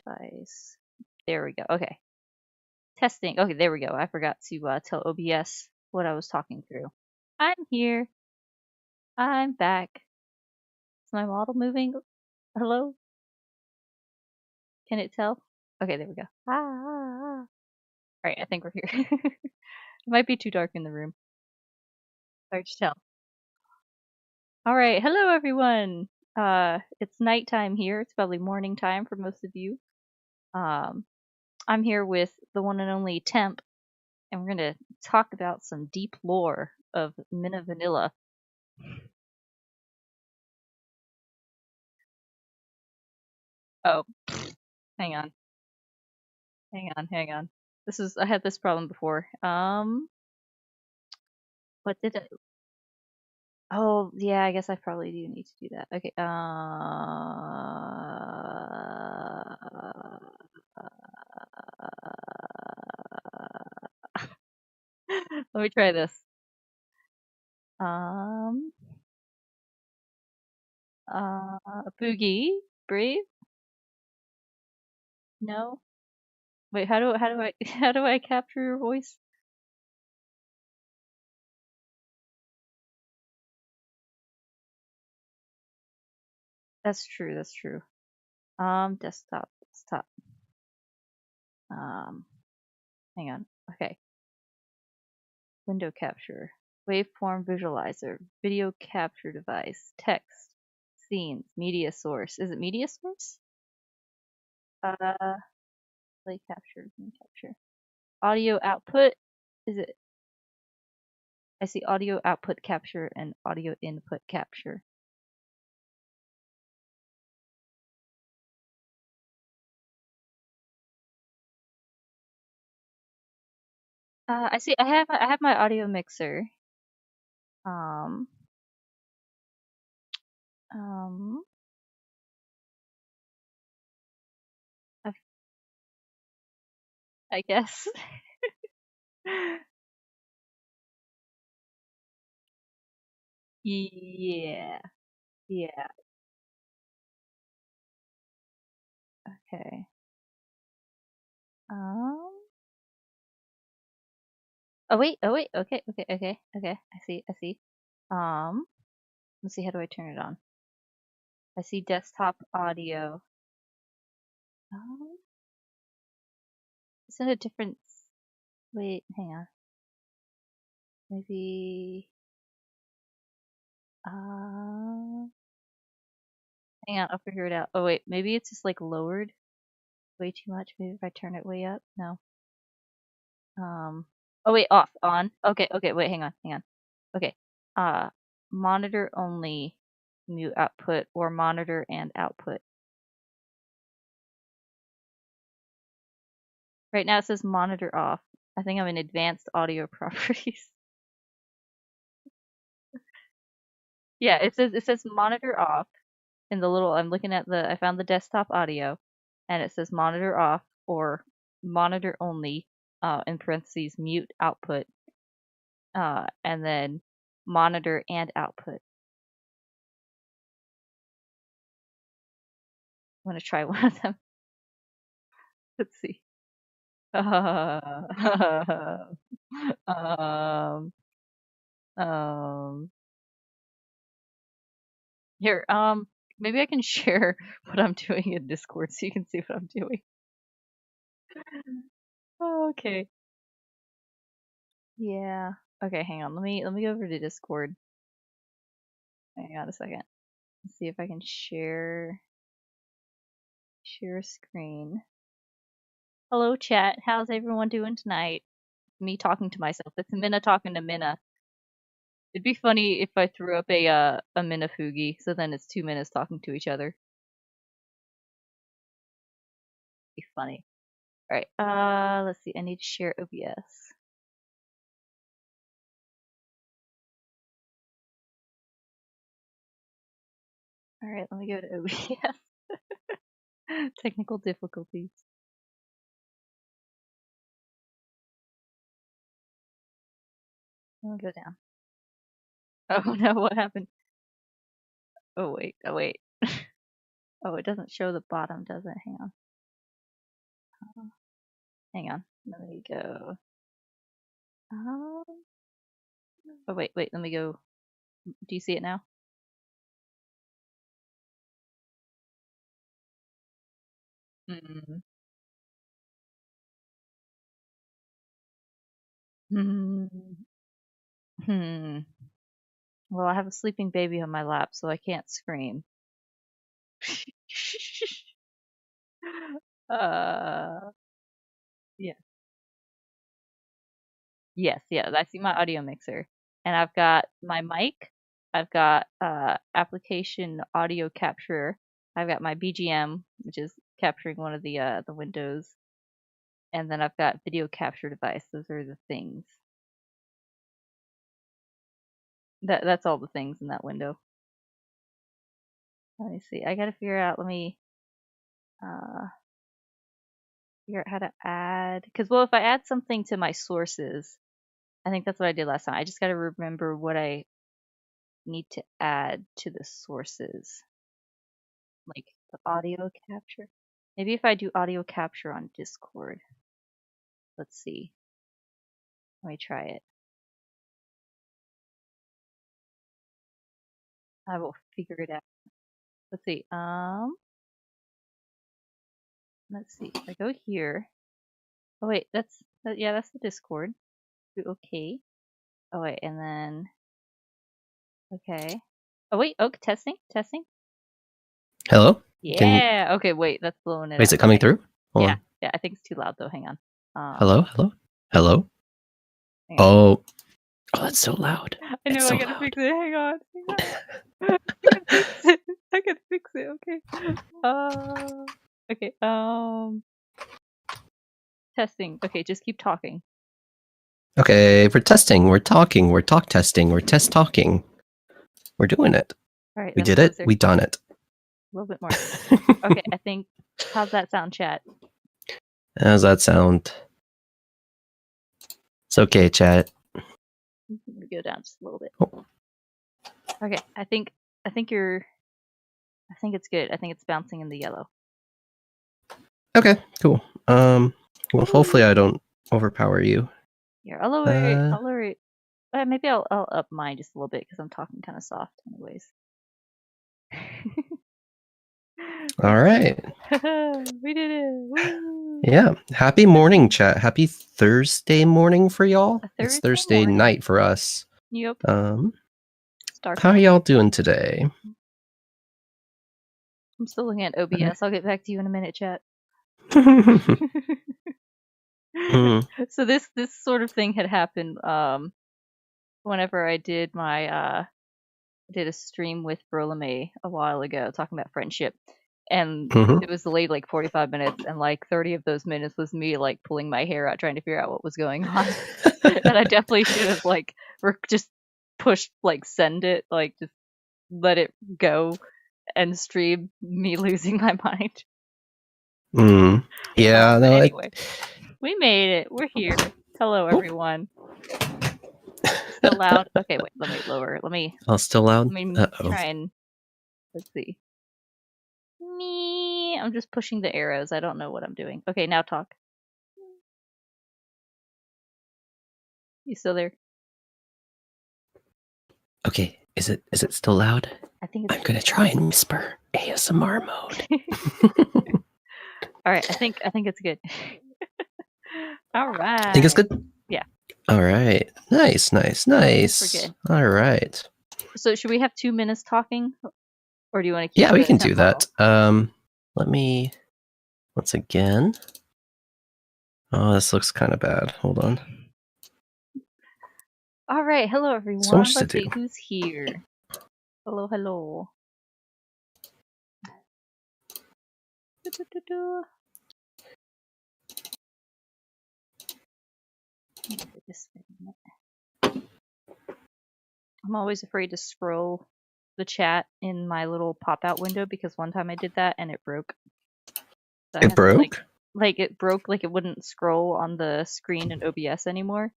device. There we go. Okay. Testing. Okay, there we go. I forgot to tell OBS what I was talking through. I'm here. I'm back. Is my model moving? Hello? Can it tell? Okay, there we go. Ah. Alright, I think we're here. It might be too dark in the room. Hard to tell. Alright, hello everyone! It's nighttime here. It's probably morning time for most of you. I'm here with the one and only Temp, and we're gonna talk about some deep lore of Minna Vanilla. Oh, hang on. Hang on. I had this problem before. What did I, oh, yeah, I guess I probably do need to do that. Okay, let me try this. Um, Boogie, Brave? No? Wait, how do I capture your voice? That's true, that's true. Desktop. Um, hang on. Okay. Window capture. Waveform visualizer. Video capture device. Text. Scenes. Media source. Is it media source? Uh, play capture. Scene capture. Audio output. Is it? I see audio output capture and audio input capture. I see. I have my audio mixer. Um, um, I, I guess. Yeah. Yeah. Okay. Um. Oh wait. Oh wait. Okay. Okay. Okay. Okay. I see. I see. Um. Let's see. How do I turn it on? I see desktop audio. Um. Is it a different? Wait. Hang on. Maybe. Uh. Hang on. I'll figure it out. Oh wait. Maybe it's just like lowered way too much. Maybe if I turn it way up. No. Um. Oh wait. Off. On. Okay. Okay. Wait. Hang on. Hang on. Okay. Uh. Monitor only. Mute output or monitor and output. Right now it says monitor off. I think I'm in advanced audio properties. Yeah, it says monitor off in the little I'm looking at I found the desktop audio and it says monitor off or monitor only in parentheses mute output and then monitor and output. I'm gonna try one of them. Let's see. um um here maybe I can share what I'm doing in Discord so you can see what I'm doing. Oh, okay. Yeah. Okay, hang on. Let me go over to Discord. Hang on a second. Let's see if I can share screen. Hello chat. How's everyone doing tonight? Me talking to myself. It's Minna talking to Minna. It'd be funny if I threw up a Minna Fugi, so then it's 2 minutes talking to each other. Be funny. Alright, let's see. I need to share OBS. Alright, let me go to OBS. Technical difficulties. I'll go down. Oh no, what happened? Oh wait, oh wait. Oh, it doesn't show the bottom, does it? Hang on. Hang on. Let me go. Oh wait. Let me go. Do you see it now? Mm. Hmm. Hmm. Well, I have a sleeping baby on my lap, so I can't scream. Yeah. Yes, yeah. I see my audio mixer, and I've got my mic. I've got application audio capture. I've got my BGM, which is capturing one of the windows, and then I've got video capture device. Those are the things. That's all the things in that window. Let me see. I gotta figure out. Let me uh figure out how to add. Because well, if I add something to my sources, I think that's what I did last time. I just gotta remember what I need to add to the sources, like the audio capture. Maybe if I do audio capture on Discord. Let's see. Let me try it. I will figure it out. Let's see. Let's see. If I go here. Oh wait, yeah, that's the Discord. Do okay. Oh wait, and then okay. Oh wait, oh testing. Hello? Yeah. Okay, wait, that's blowing it Wait, is up. it coming Okay. through? Hold Yeah. on. Yeah, I think it's too loud though. Hang on. Hello? Hello? Hang on. Oh, that's so loud. I know It's I so gotta loud. fix it. Hang on. I can fix it. I can fix it. Okay. Okay. Testing. Okay, just keep talking. Okay, we're testing. We're talking. We're talk testing. We're test talking. We're doing it. All right. We That's did it. closer. We done it. A little bit more. Okay. I think. How's that sound, chat? How's that sound? It's okay, chat. Let me go down just a little bit. Oh. Okay. I think you're. I think it's good. I think it's bouncing in the yellow. Okay, cool. Well, hopefully I don't overpower you. Here, I'll lower it. I'll lower it. Maybe I'll up mine just a little bit because I'm talking kind of soft, anyways. All right. We did it. Woo. Yeah. Happy morning, chat. Happy Thursday morning for y'all. It's Thursday morning. night for us. Yep. How are y'all doing today? I'm still looking at OBS. I'll get back to you in a minute, chat. So this sort of thing had happened whenever I did my did a stream with Lolime a while ago talking about friendship. And it was delayed like 45 minutes, and like 30 of those minutes was me like pulling my hair out trying to figure out what was going on. And I definitely should have like just pushed like send it, like just let it go and stream me losing my mind. Yeah, no. Anyway, we made it. We're here. Hello, everyone. Still loud? Okay, wait. Let me lower. Oh, still loud? Let me try and let's see. Me. I'm just pushing the arrows. I don't know what I'm doing. Okay, now talk. You still there? Okay, is it still loud? I think it's I'm gonna try and whisper ASMR mode. All right, I think it's good. All right. I think it's good? Yeah. All right. Nice. We're good. All right. So should we have 2 minutes talking? Or do you want to keep Yeah, we the can do tempo? that. Let me once again. Oh, this looks kind of bad. Hold on. All right. Hello, everyone. So much Let's to see do. who's here. Hello. I'm always afraid to scroll the chat in my little pop-out window because one time I did that and it broke. So It broke? like it broke, like it wouldn't scroll on the screen in OBS anymore.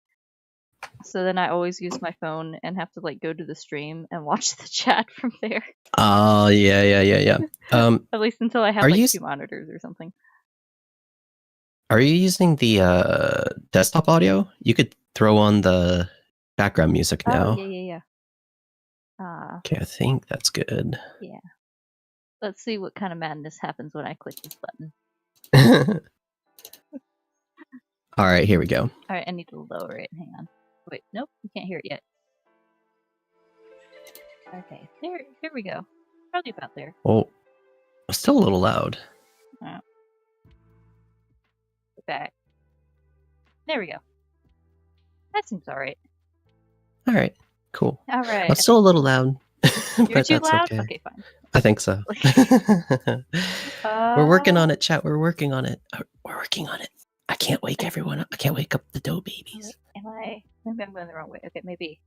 So then I always use my phone and have to like go to the stream and watch the chat from there. Oh, yeah. At least until I have like 2 monitors or something. Are you using the desktop audio? You could throw on the background music Oh, now. yeah. Okay, I think that's good. Yeah. Let's see what kind of madness happens when I click this button. All right, here we go. All right, I need to lower it. Hang on. Wait, nope, you can't hear it yet. Okay, here we go. Probably about there. Oh, still a little loud. Oh. Back. There we go. That seems alright. All right, cool. Alright. I'm still a little loud, You're but too that's loud? okay. Okay, fine. I think so. We're working on it, chat. We're working on it. We're working on it. I can't wake everyone up. I can't wake up the dough babies. Maybe I'm going the wrong way. Okay, maybe.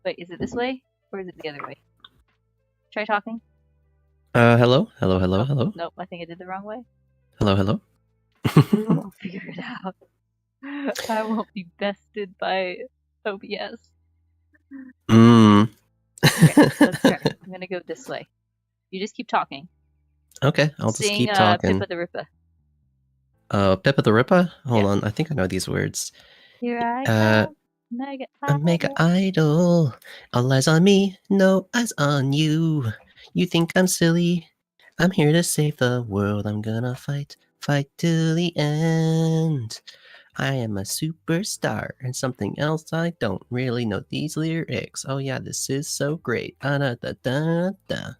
Wait, is it this way? Or is it the other way? Try talking? Hello? Hello? Nope, I think I did the wrong way. Hello? We'll figure it out. I won't be bested by OBS. Okay, let's try. I'm gonna go this way. You just keep talking. Okay, I'll just Sing, keep talking. Pippa the Rippa. Pippa the Rippa? Hold Yeah. on, I think I know these words. Here I come, mega A mega idol. All eyes on me, no eyes on you. You think I'm silly? I'm here to save the world. I'm gonna fight till the end. I am a superstar and something else I don't really know these lyrics. Oh yeah, this is so great. Da, da, da, da, da.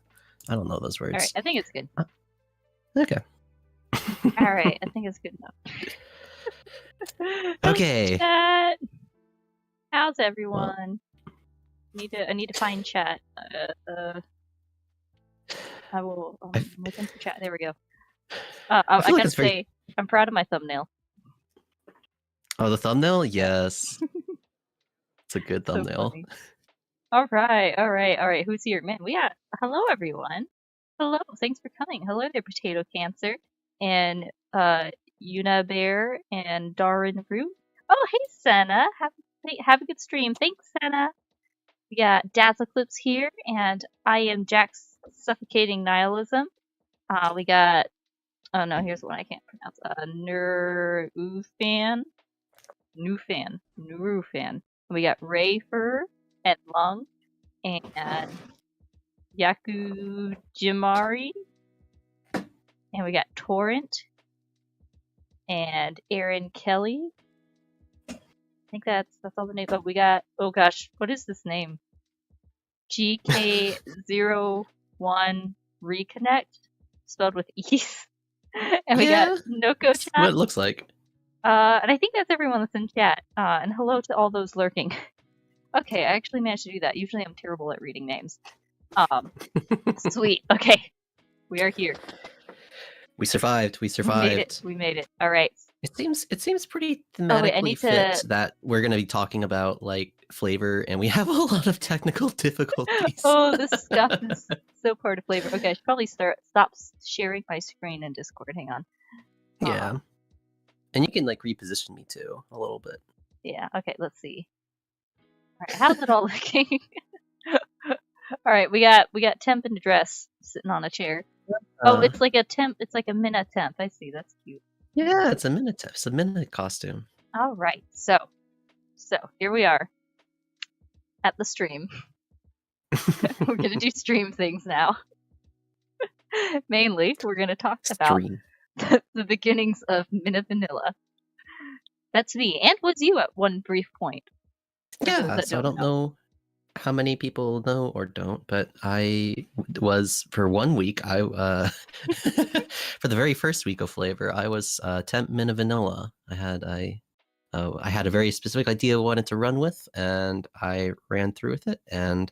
I don't know those words. Alright, I think it's good. Okay. Alright, I think it's good enough. Okay. Chat. How's everyone? I need to find chat. I will listen for chat. There we go. I gotta say, I'm proud of my thumbnail. Oh, the thumbnail? Yes. It's a good thumbnail. So all right. Who's here? Man, hello everyone. Hello, thanks for coming. Hello there, Potato Cancer and Una Bear and Darin Root. Oh, hey Sena. Have a good stream. Thanks, Sena. We got Dazzleclips here, and I am Jack's Suffocating Nihilism. We got oh no, here's one I can't pronounce. Nurufan. We got Rayfur and Lung and Yaku Jimari. And we got Torrent and Aaron Kelly. I think that's all the names. But we got, oh gosh, what is this name? GK01 Reconnect, spelled with E's. And we got Noko Chat. What it looks like. And I think that's everyone that's in chat. And hello to all those lurking. Okay, I actually managed to do that. Usually I'm terrible at reading names. Sweet. Okay. We are here. We survived. We made it. All right. It seems pretty thematically fit that we're going to be talking about like flavor, and we have a lot of technical difficulties. Oh, this stuff is so part of flavor. Okay, I should probably stop sharing my screen in Discord. Hang on. Yeah. And you can like reposition me too a little bit. Yeah. Okay. Let's see. All right. How's it all looking? All right. We got Temp in a dress sitting on a chair. Oh, it's like a temp. It's like a Minna temp. I see. That's cute. Yeah, it's a Minna temp. It's a Minna costume. All right. So here we are at the stream. We're gonna do stream things now. Mainly, we're gonna talk about the beginnings of Minna Vanilla. That's me, and was you at one brief point. Yeah, so I don't know how many people know or don't, but I was for 1 week. I for the very first week of flavor, I was temp Minna Vanilla. I had a very specific idea I wanted to run with, and I ran through with it. And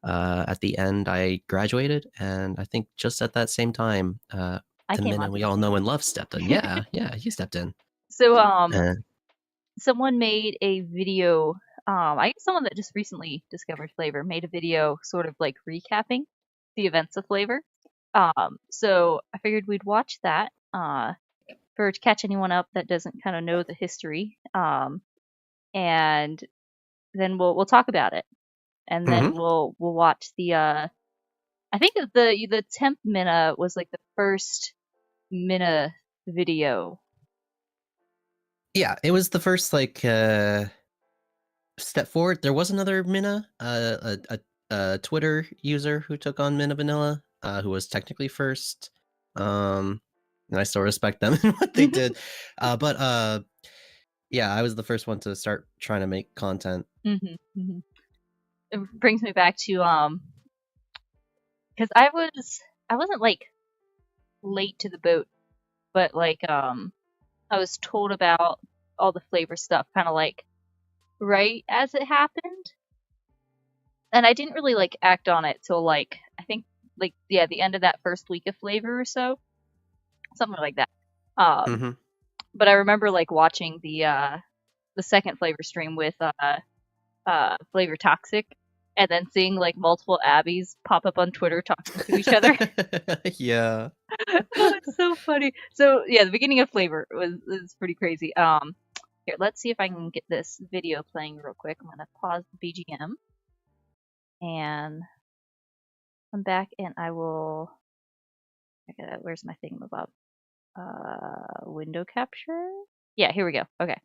at the end, I graduated, and I think just at that same time, the Minna we all know and love stepped in. Yeah, you stepped in. So someone made a video. I guess someone that just recently discovered flavor made a video sort of like recapping the events of flavor. So I figured we'd watch that to catch anyone up that doesn't kind of know the history. And then we'll talk about it. And then we'll watch the I think the temp Minna was like the first Minna video Yeah, it was the first like step forward. There was another Minna, a Twitter user who took on Minna Vanilla, who was technically first. And I still respect them and what they did. But yeah, I was the first one to start trying to make content. It brings me back to because I wasn't like late to the boat, but like I was told about all the flavor stuff kind of like right as it happened, and I didn't really like act on it till like I think like yeah the end of that first week of flavor or so, something like that. But I remember like watching the second flavor stream with Flavor Toxic, and then seeing like multiple Abbies pop up on Twitter talking to each other. Yeah. It's so funny. So yeah, the beginning of Flavor was pretty crazy. Here, let's see if I can get this video playing real quick. I'm gonna pause the BGM and come back, and I will. Where's my thingamabob? Window capture. Yeah, here we go. Okay,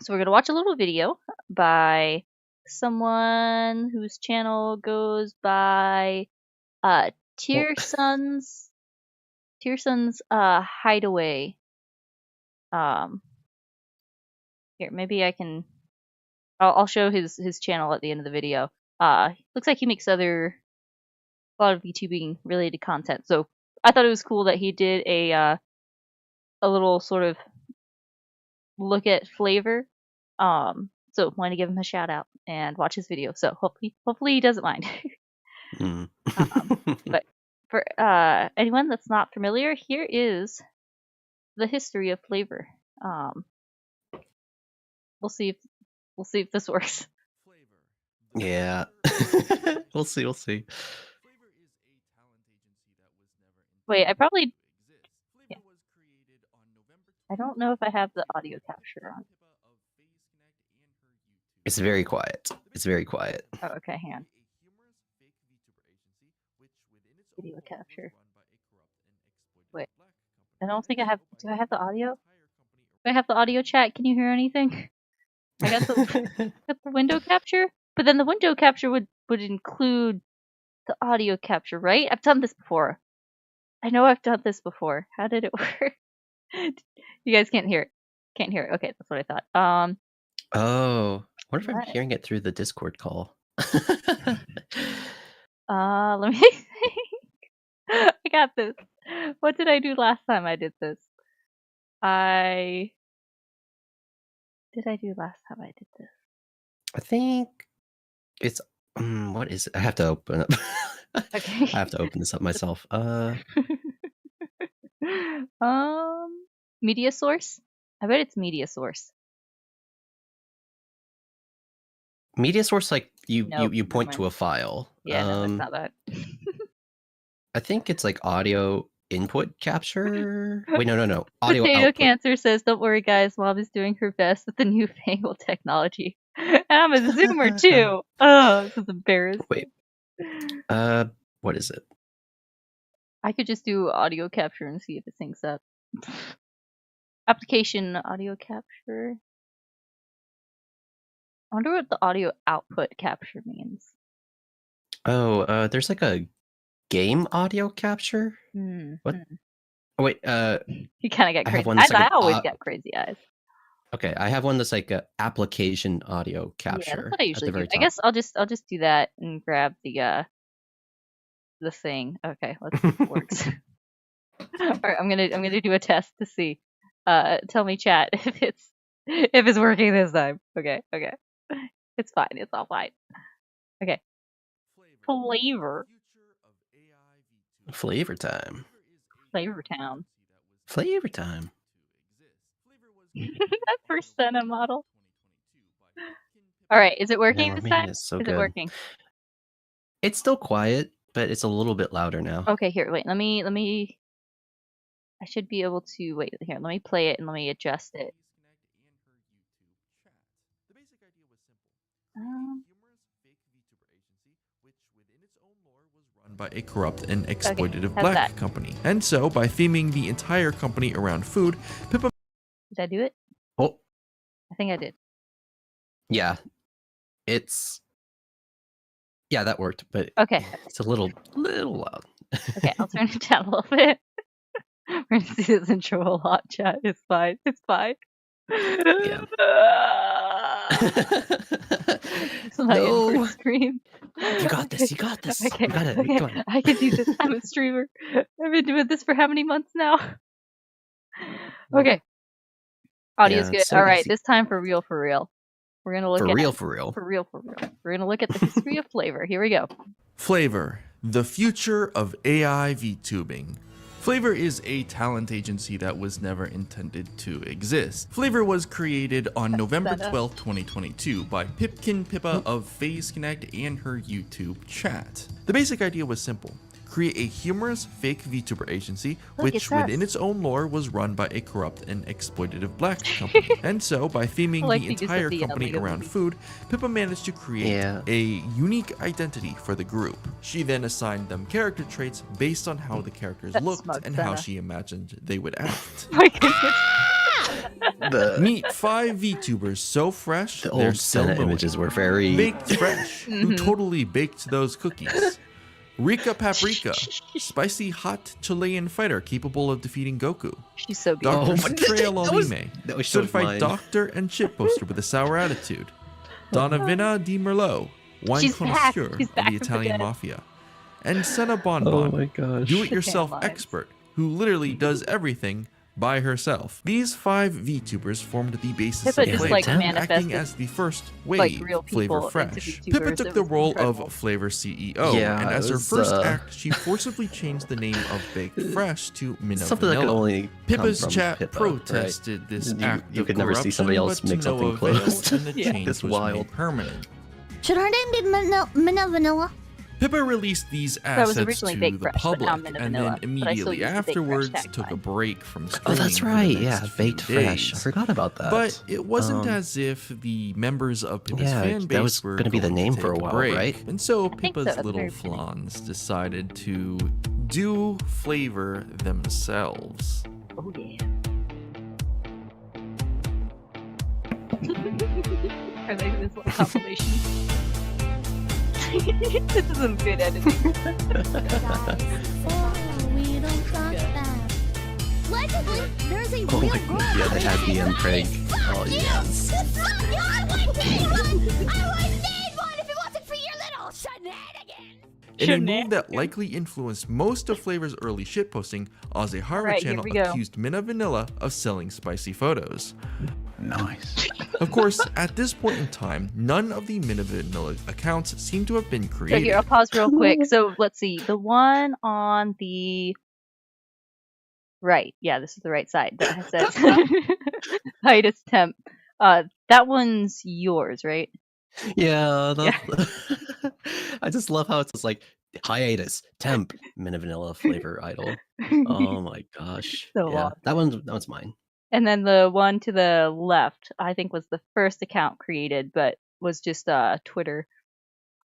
so we're gonna watch a little video by someone whose channel goes by Tearson's Hideaway. Here, maybe I can. I'll show his channel at the end of the video. Looks like he makes a lot of YouTubing related content. So I thought it was cool that he did a little sort of look at flavor. So wanted to give him a shout out and watch his video. So hopefully he doesn't mind. But for anyone that's not familiar, here is the history of flavor. We'll see if this works. Yeah. We'll see. Wait, I probably. Yeah. I don't know if I have the audio capture on. It's very quiet. Oh, okay, hang on. Video capture. Wait, I don't think I have. Do I have the audio? Do I have the audio chat? Can you hear anything? I got the window capture, but then the window capture would include the audio capture, right? I've done this before. I know I've done this before. How did it work? You guys can't hear it. Can't hear it. Okay, that's what I thought. Oh, I wonder if I'm hearing it through the Discord call. Let me think. I got this. What did I do last time I did this? Did I do last time I did this? I think it's what is it? I have to open up. Okay. I have to open this up myself. Media source? I bet it's media source. Media source, like you point mind. to a file. Yeah, no, that's not that. I think it's like audio input capture. Wait, no. Audio Potato output. Cancer says, "Don't worry, guys. Mom is doing her best with the newfangled technology." And I'm a Zoomer too. Oh, this is embarrassing. Wait. What is it? I could just do audio capture and see if it syncs up. Application audio capture. I wonder what the audio output capture means. Oh, there's like a game audio capture. What? Oh, wait. You kind of got crazy. I always get crazy eyes. Okay, I have one that's like a application audio capture. Yeah, that's what I usually do. I guess I'll just do that and grab the thing. Okay, let's see if it works. All right, I'm gonna do a test to see. Tell me, chat, if it's working this time. Okay. It's fine. It's all fine. Okay. Flavor time. Flavor Town. Flavor time. That first Sena model. All right, is it working this time? Is it working? It's still quiet, but it's a little bit louder now. Okay, here, wait. Let me. I should be able to wait. Here, let me play it and let me adjust it. By a corrupt and exploitative black company. And so, by theming the entire company around food, Pippa... Did I do it? Oh, I think I did. yeah. Yeah, that worked, but Okay. it's a little loud. Okay, I'll turn it down a little bit. We're gonna see this intro a lot, chat. It's fine. It's fine. Yeah. It's my inward scream. You got this. You got this. Okay. You got it. Okay. Come on. I can do this. I'm a streamer. I've been doing this for how many months now? Okay. Audio's good. So all right, easy. this time for real. We're gonna look For at real. For real. We're gonna look at the history of FlaVR. Here we go. FlaVR, the future of AI VTubing. FlaVR is a talent agency that was never intended to exist. FlaVR was created on November 12, 2022 by Pipkin Pippa of FaZe Connect and her YouTube chat. The basic idea was simple. Create a humorous fake VTuber agency, which within its own lore was run by a corrupt and exploitative black company. And so, by theming the entire company around food, Pippa managed to create a unique identity for the group. She then assigned them character traits based on how the characters looked and how she imagined they would act. My goodness. Meet 5 VTubers so fresh, The they're old Sena images were very baked fresh, who totally baked those cookies. Rika Paprika, spicy hot Chilean fighter capable of defeating Goku. She's so beautiful. Dr. Lolime, certified doctor and chip poster with a sour attitude. Donna di Merlot, wine connoisseur of the Italian mafia. And Sena do-it-yourself expert, who literally does everything by herself. These 5 VTubers formed the basis of FlaVR, acting as the first wave FlaVR Fresh. Pippa took the role of FlaVR CEO, and as her first act, she forcibly changed the name of Baked Fresh to Minna Vanilla. Pippa's chat protested this act you could never see somebody else make something closed. And the change was made permanent. Should her name be Minna Vanilla? Pippa released these assets to the public, and then immediately afterwards took a break from streaming. Oh, that's right. Yeah, Baked Fresh. I forgot about that. But it wasn't as if the members of Pippa's fan base that was were going to be the name for a while, right? And so Pippa's little flans decided to do FlaVR themselves. Oh yeah. I like this little compilation. This is some good editing. Allegedly, there's a Oh real my girl. god, yeah, they had the prank. Oh yes. I wouldn't need one. I wouldn't need one if it wasn't for your little shenanigans. In a move that likely influenced most of FlaVR's early shitposting, Ozehara channel accused Minna Vanilla of selling spicy photos. Nice. Of course, at this point in time, none of the Minna Vanilla accounts seem to have been So created. here, I'll pause real quick. So let's see. The one on the right. Yeah, this is the right side that says Titus Temp. That one's yours, right? Yeah. I just love how it's just like hiatus, temp, Minna Vanilla FlaVR idol. Oh my gosh. So yeah, that one's mine. And then the one to the left, I think, was the first account created, but was just Twitter.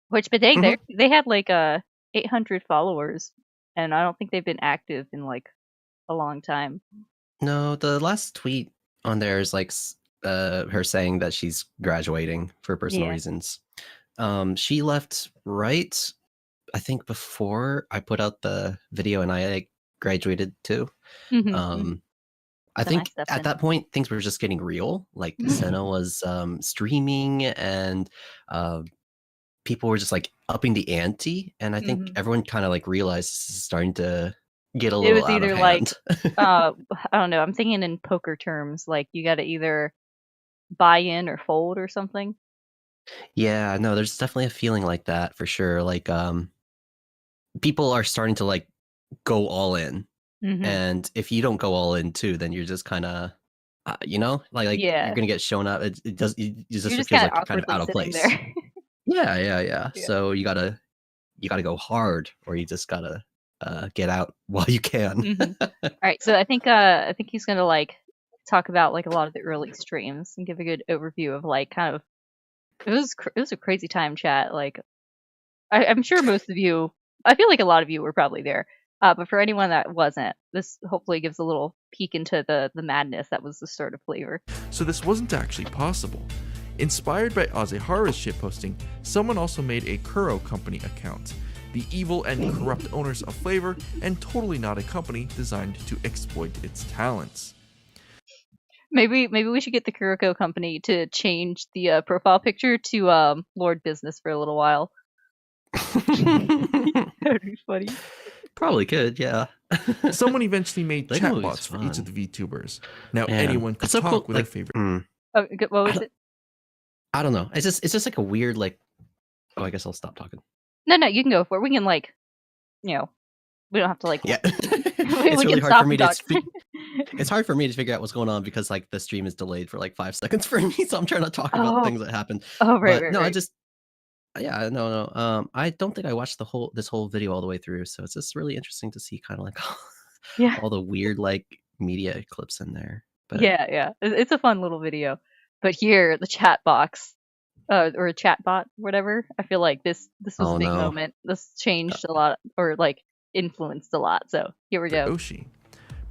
But they had like 800 followers, and I don't think they've been active in like a long time. No, the last tweet on there is like her saying that she's graduating for personal reasons. She left right, I think, before I put out the video, and I graduated too. I think at that point things were just getting real. Like Sena was streaming, and people were just like upping the ante, and I think everyone kind of like realized this is starting to get a little. It was either like I don't know. I'm thinking in poker terms, like you got to either buy in or fold or something. Yeah, no, there's definitely a feeling like that for sure. Like people are starting to like go all in. And if you don't go all in too, then you're just kind of, like you're gonna get shown up. It just feels like you're kind of out of place. Yeah. So you gotta go hard, or you just gotta get out while you can. All right. So I think he's gonna like talk about like a lot of the early streams and give a good overview of like kind of it was a crazy time, chat. Like I'm sure most of you, I feel like a lot of you were probably there. But for anyone that wasn't, this hopefully gives a little peek into the madness that was the start of Flavor. So this wasn't actually possible. Inspired by Azehara's shitposting, someone also made a Kuro company account, the evil and corrupt owners of Flavor, and totally not a company designed to exploit its talents. Maybe we should get the Kuroko company to change the profile picture to Lord Business for a little while. That would be funny. Probably could, yeah. Someone eventually made Lego movie's chatbots for each of fun. the VTubers. Now Man, anyone could it's so talk cool, with their favorite. Oh, what was it? I don't know. It's just like a weird like. Oh, I guess I'll stop talking. No, you can go for it. We can we don't have to Yeah, we it's really can hard stop for me and to. talk. It's hard for me to figure out what's going on because like the stream is delayed for like 5 seconds for me, so I'm trying to talk about things that happened. Oh, right, But right, no, right. I just. Yeah, no. I don't think I watched this whole video all the way through, so it's just really interesting to see kind of like Yeah. all the weird like media clips in there. But Yeah. It's a fun little video. But here, the chat box, or a chat bot, whatever. I feel like this was Oh, a big no. moment. This changed a lot, or like influenced a lot. So here we go. Oshi.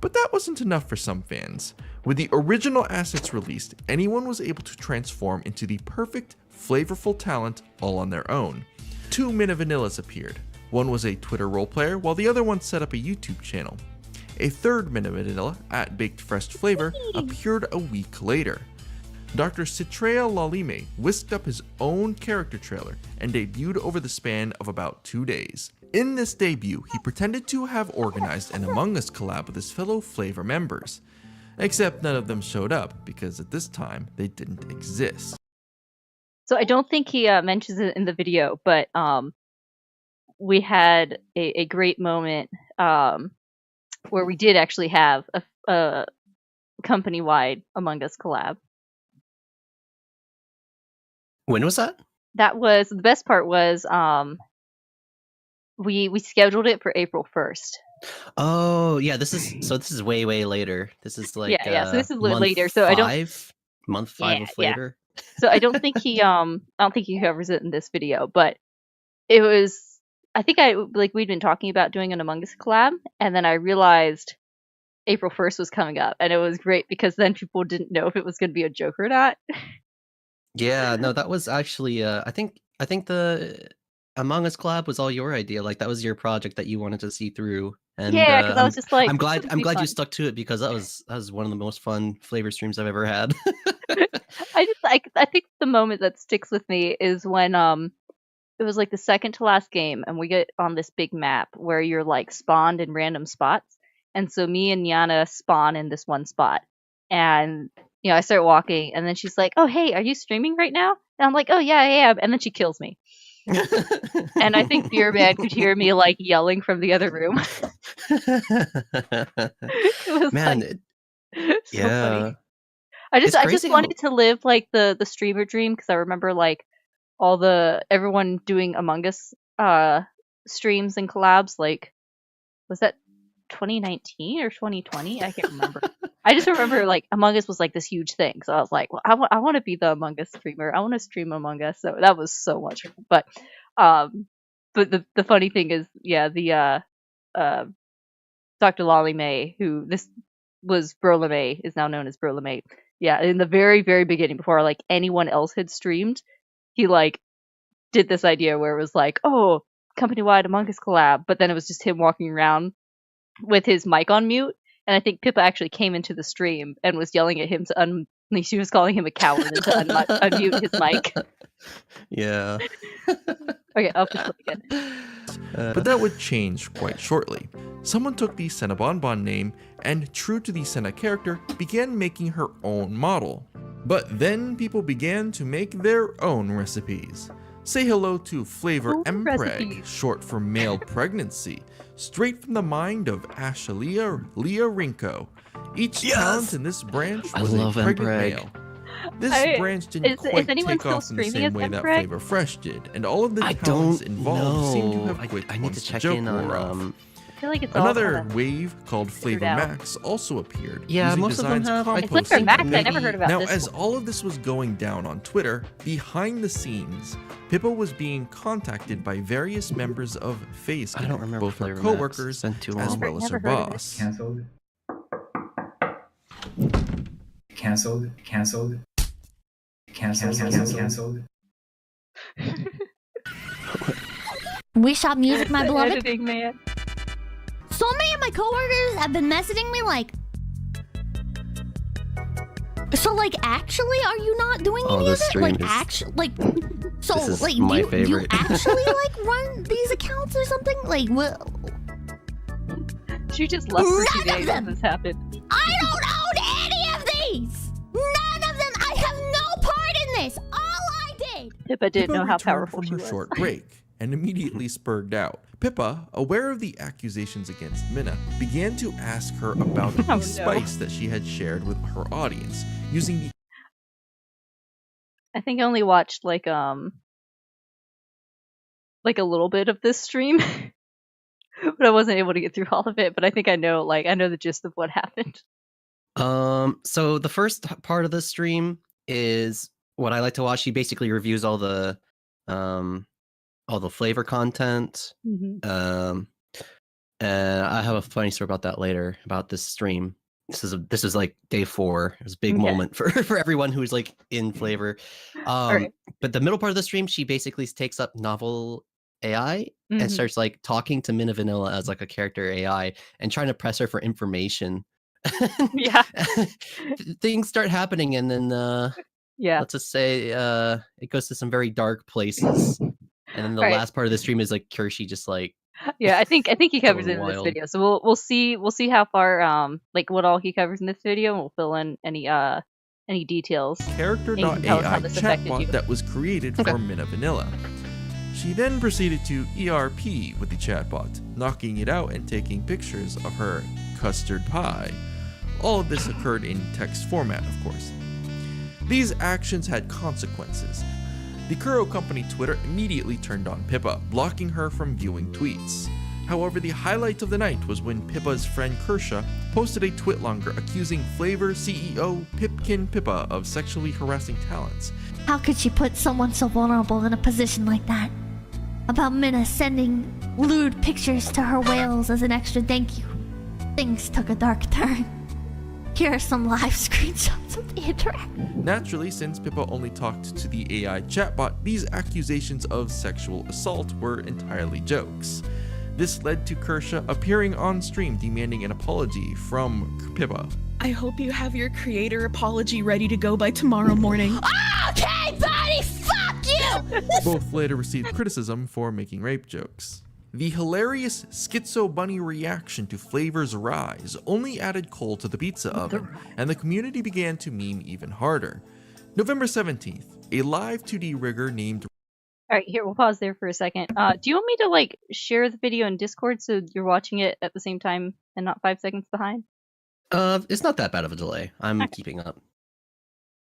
But that wasn't enough for some fans. With the original assets released, anyone was able to transform into the perfect, flavorful talent all on their own. 2 Minna Vanillas appeared. One was a Twitter role player, while the other one set up a YouTube channel. A third Minna Vanilla, at Baked Fresh Flavor, appeared a week later. Dr. Citrea Lolime whisked up his own character trailer and debuted over the span of about 2 days. In this debut, he pretended to have organized an Among Us collab with his fellow Flavor members. Except none of them showed up, because at this time, they didn't exist. So I don't think he mentions it in the video, but we had a great moment where we did actually have a company-wide Among Us collab. when was that? That was the best part. Was we scheduled it for April 1st. Oh yeah, this is way later. This is like Yeah. So this is month later. So I don't. month 5 of Flavor. So I don't think he covers it in this video, but it was. I think we'd been talking about doing an Among Us collab, and then I realized April 1st was coming up, and it was great because then people didn't know if it was going to be a joke or not. Yeah, no, that was actually I think the Among Us collab was all your idea. Like that was your project that you wanted to see through. And Yeah, because I was just like, I'm glad this would be you fun. stuck to it because that was one of the most fun Flavor streams I've ever had. I think the moment that sticks with me is when it was like the second to last game, and we get on this big map where you're like spawned in random spots, and so me and Nyana spawn in this one spot, and I start walking, and then she's like, "Oh hey, are you streaming right now?" And I'm like, "Oh yeah, I am," and then she kills me. And I think Beer Man could hear me like yelling from the other room. It was Man, so yeah. funny. I just wanted to live like the streamer dream, because I remember like everyone doing Among Us streams and collabs. Like, was that 2019 or 2020? I can't remember. I just remember like Among Us was like this huge thing, so I was like, well, I want to be the Among Us streamer. I want to stream Among Us. So that was so much fun. But the funny thing is, yeah, the Dr. Lolime, who this was Brolime, is now known as Brolime. Yeah, in the very, very beginning, before like anyone else had streamed, he like did this idea where it was like, oh, company-wide Among Us collab, but then it was just him walking around with his mic on mute, and I think Pippa actually came into the stream and was yelling at him to she was calling him a coward and to unmute his mic. Yeah. Okay, I'll just play again. But that would change quite shortly. Someone took the Sena Bonbon name and, true to the Sena character, began making her own model. But then people began to make their own recipes. Say hello to Flavor Mpreg, recipes. short for male pregnancy, straight from the mind of Ashalia Leah Rinko. Each talent in this branch was a pregnant male. This branch didn't quite take off in the same way that Flavor Fresh did, and all of the talents involved seem to have quit I need once to the check joke in wore on off. feel like it's all Another kinda wave called figured FlaVR out. Max also appeared. Yeah, using most of them designs have. I It's FlaVR composted Max. from I never many- heard about Now, this as one. all of this was going down on Twitter, behind the scenes, Pippa was being contacted by various members of FaZe, I don't remember both her FlaVR Max. coworkers It's been too as long. well as her Never heard of it. boss. Cancelled. Cancelled. Cancelled. Cancelled. We shop music, my beloved. Editing, man. So many of my coworkers have been messaging me like, so like, actually, are you not doing Oh, any of this it? stream Like, is- actually, like, so This is like, my do you favorite. actually like run these accounts or something? Like, well, She just left for 2 None of days when them. this happened. I don't own any of these. None of them. I have no part in this. All I did. Pippa didn't Pippa know how returned powerful from she her was. short break and immediately spurred out. Pippa, aware of the accusations against Minna, began to ask her about the Oh, no. spice that she had shared with her audience, using the I think I only watched like a little bit of this stream, but I wasn't able to get through all of it. But I think I know the gist of what happened. So the first part of the stream is what I like to watch. She basically reviews all the flavor content. And I have a funny story about that later, about this stream. This is like day 4. It was a big Okay. moment for everyone who's like in flavor. Alright. But the middle part of the stream, she basically takes up novel AI and Mhm. starts like talking to Minna Vanilla as like a character AI and trying to press her for information. Yeah. Things start happening, and then Yeah. let's just say it goes to some very dark places. And then the Alright. last part of the stream is like Kershey just like Yeah, I think he covers Going it in this wild. video. So we'll see how far like what all he covers in this video, and we'll fill in any details. And you can tell us how Character.ai this affected you. chatbot that was created Okay. for Minna Vanilla. She then proceeded to ERP with the chatbot, knocking it out and taking pictures of her custard pie. All of this occurred in text format, of course. These actions had consequences. The Kuro company Twitter immediately turned on Pippa, blocking her from viewing tweets. However, the highlight of the night was when Pippa's friend Kersha posted a twitlonger accusing FlaVR CEO Pipkin Pippa of sexually harassing talents. How could she put someone so vulnerable in a position like that? About Minna sending lewd pictures to her whales as an extra thank you. Things took a dark turn. Here are some live screenshots of the interaction. Naturally, since Pippa only talked to the AI chatbot, these accusations of sexual assault were entirely jokes. This led to Kersha appearing on stream demanding an apology from Pippa. I hope you have your creator apology ready to go by tomorrow morning. Okay, buddy, fuck you! Both later received criticism for making rape jokes. The hilarious Schizo Bunny reaction to FlaVR's rise only added coal to the pizza oven, and the community began to meme even harder. November 17th, a live 2D rigger named Alright, here we'll pause there for a second. Do you want me to like share the video in Discord so you're watching it at the same time and not 5 seconds behind? it's not that bad of a delay. I'm Okay. keeping up.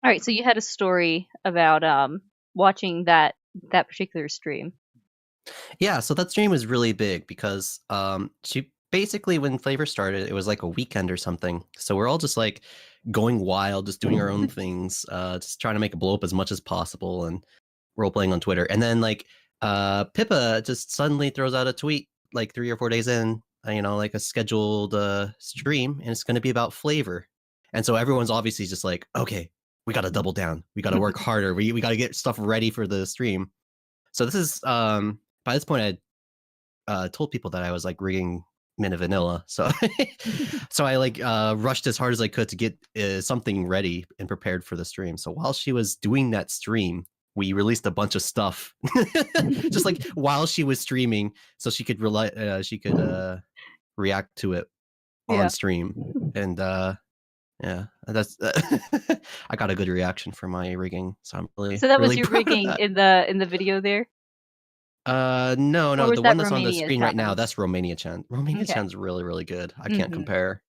Alright, so you had a story about watching that particular stream. Yeah, so that stream was really big because she basically, when FlaVR started, it was like a weekend or something. So we're all just like going wild, just doing our own things, just trying to make it blow up as much as possible and role playing on Twitter. And then like Pippa just suddenly throws out a tweet like 3 or 4 days in, like a scheduled stream, and it's going to be about FlaVR. And so everyone's obviously just like, okay, we got to double down. We got to work harder. We got to get stuff ready for the stream. So this is by this point I told people that I was like rigging Minna Vanilla. So so I like rushed as hard as I could to get something ready and prepared for the stream. So while she was doing that stream, we released a bunch of stuff just like while she was streaming, so she could react to it on Yeah. stream. And yeah, that's I got a good reaction for my rigging, so I'm really So that was really your proud of rigging that. in the video there? No, Or the was one that that's on the Romania's screen right now, happening? that's Romania Chan. Romania Okay. Chan's really, really good. I can't Mhm. compare.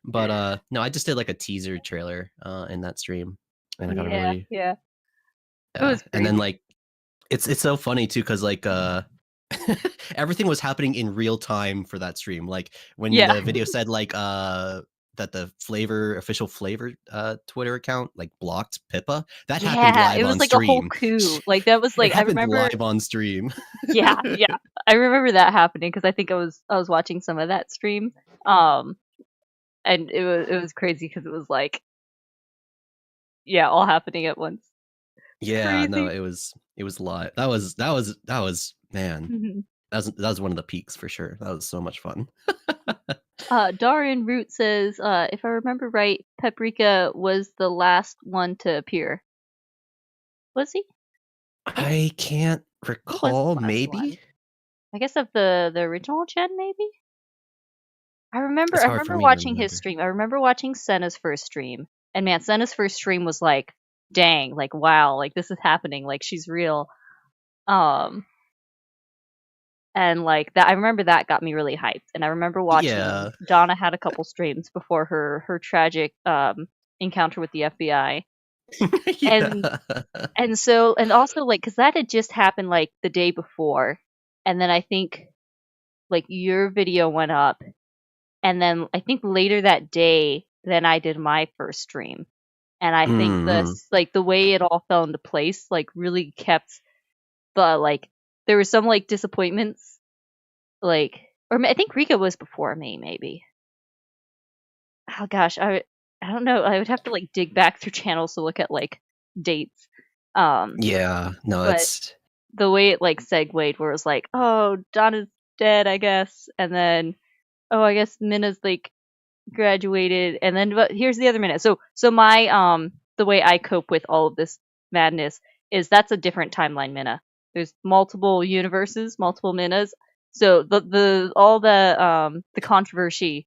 But no, I just did like a teaser trailer in that stream, and I got a really Yeah. It yeah. was And then great. like it's so funny too, because like everything was happening in real time for that stream. Like when Yeah. the video said like that the official flavor Twitter account like blocked Pippa, that happened Yeah, live it was on like a whole stream. coup. Like that was It like I happened remember. live on stream. Yeah, I remember that happening because I think I was watching some of that stream, and it was crazy because it was like, yeah, all happening at once. Yeah, no, Crazy. it was live. That was man. Mhm. That was one of the peaks for sure. That was so much fun. Darian Root says, if I remember right, Paprika was the last one to appear. Was he? I can't Who was the recall. last Maybe one? I guess of the original gen, maybe. I it's hard for remember me to watching his remember. stream. I remember watching Sena's first stream, and man, Sena's first stream was like, dang, like wow, like this is happening, like she's real. And like that, I remember that got me really hyped. And I remember watching Yeah. Donna had a couple streams before her tragic encounter with the FBI. And Yeah. so, and also like because that had just happened like the day before, and then I think like your video went up, and then I think later that day, then I did my first stream, and I think Mhm. like the way it all fell into place like really kept the like there were some like disappointments, like, or I think Rika was before me, maybe. Oh gosh, I don't know. I would have to like dig back through channels to look at like dates. Yeah, no, But it's the way it like segued, where it was like, oh, Donna's dead, I guess, and then oh, I guess Minna's like graduated, and then but here's the other Minna. So my the way I cope with all of this madness is that's a different timeline Minna. There's multiple universes, multiple Minnas. So the all the controversy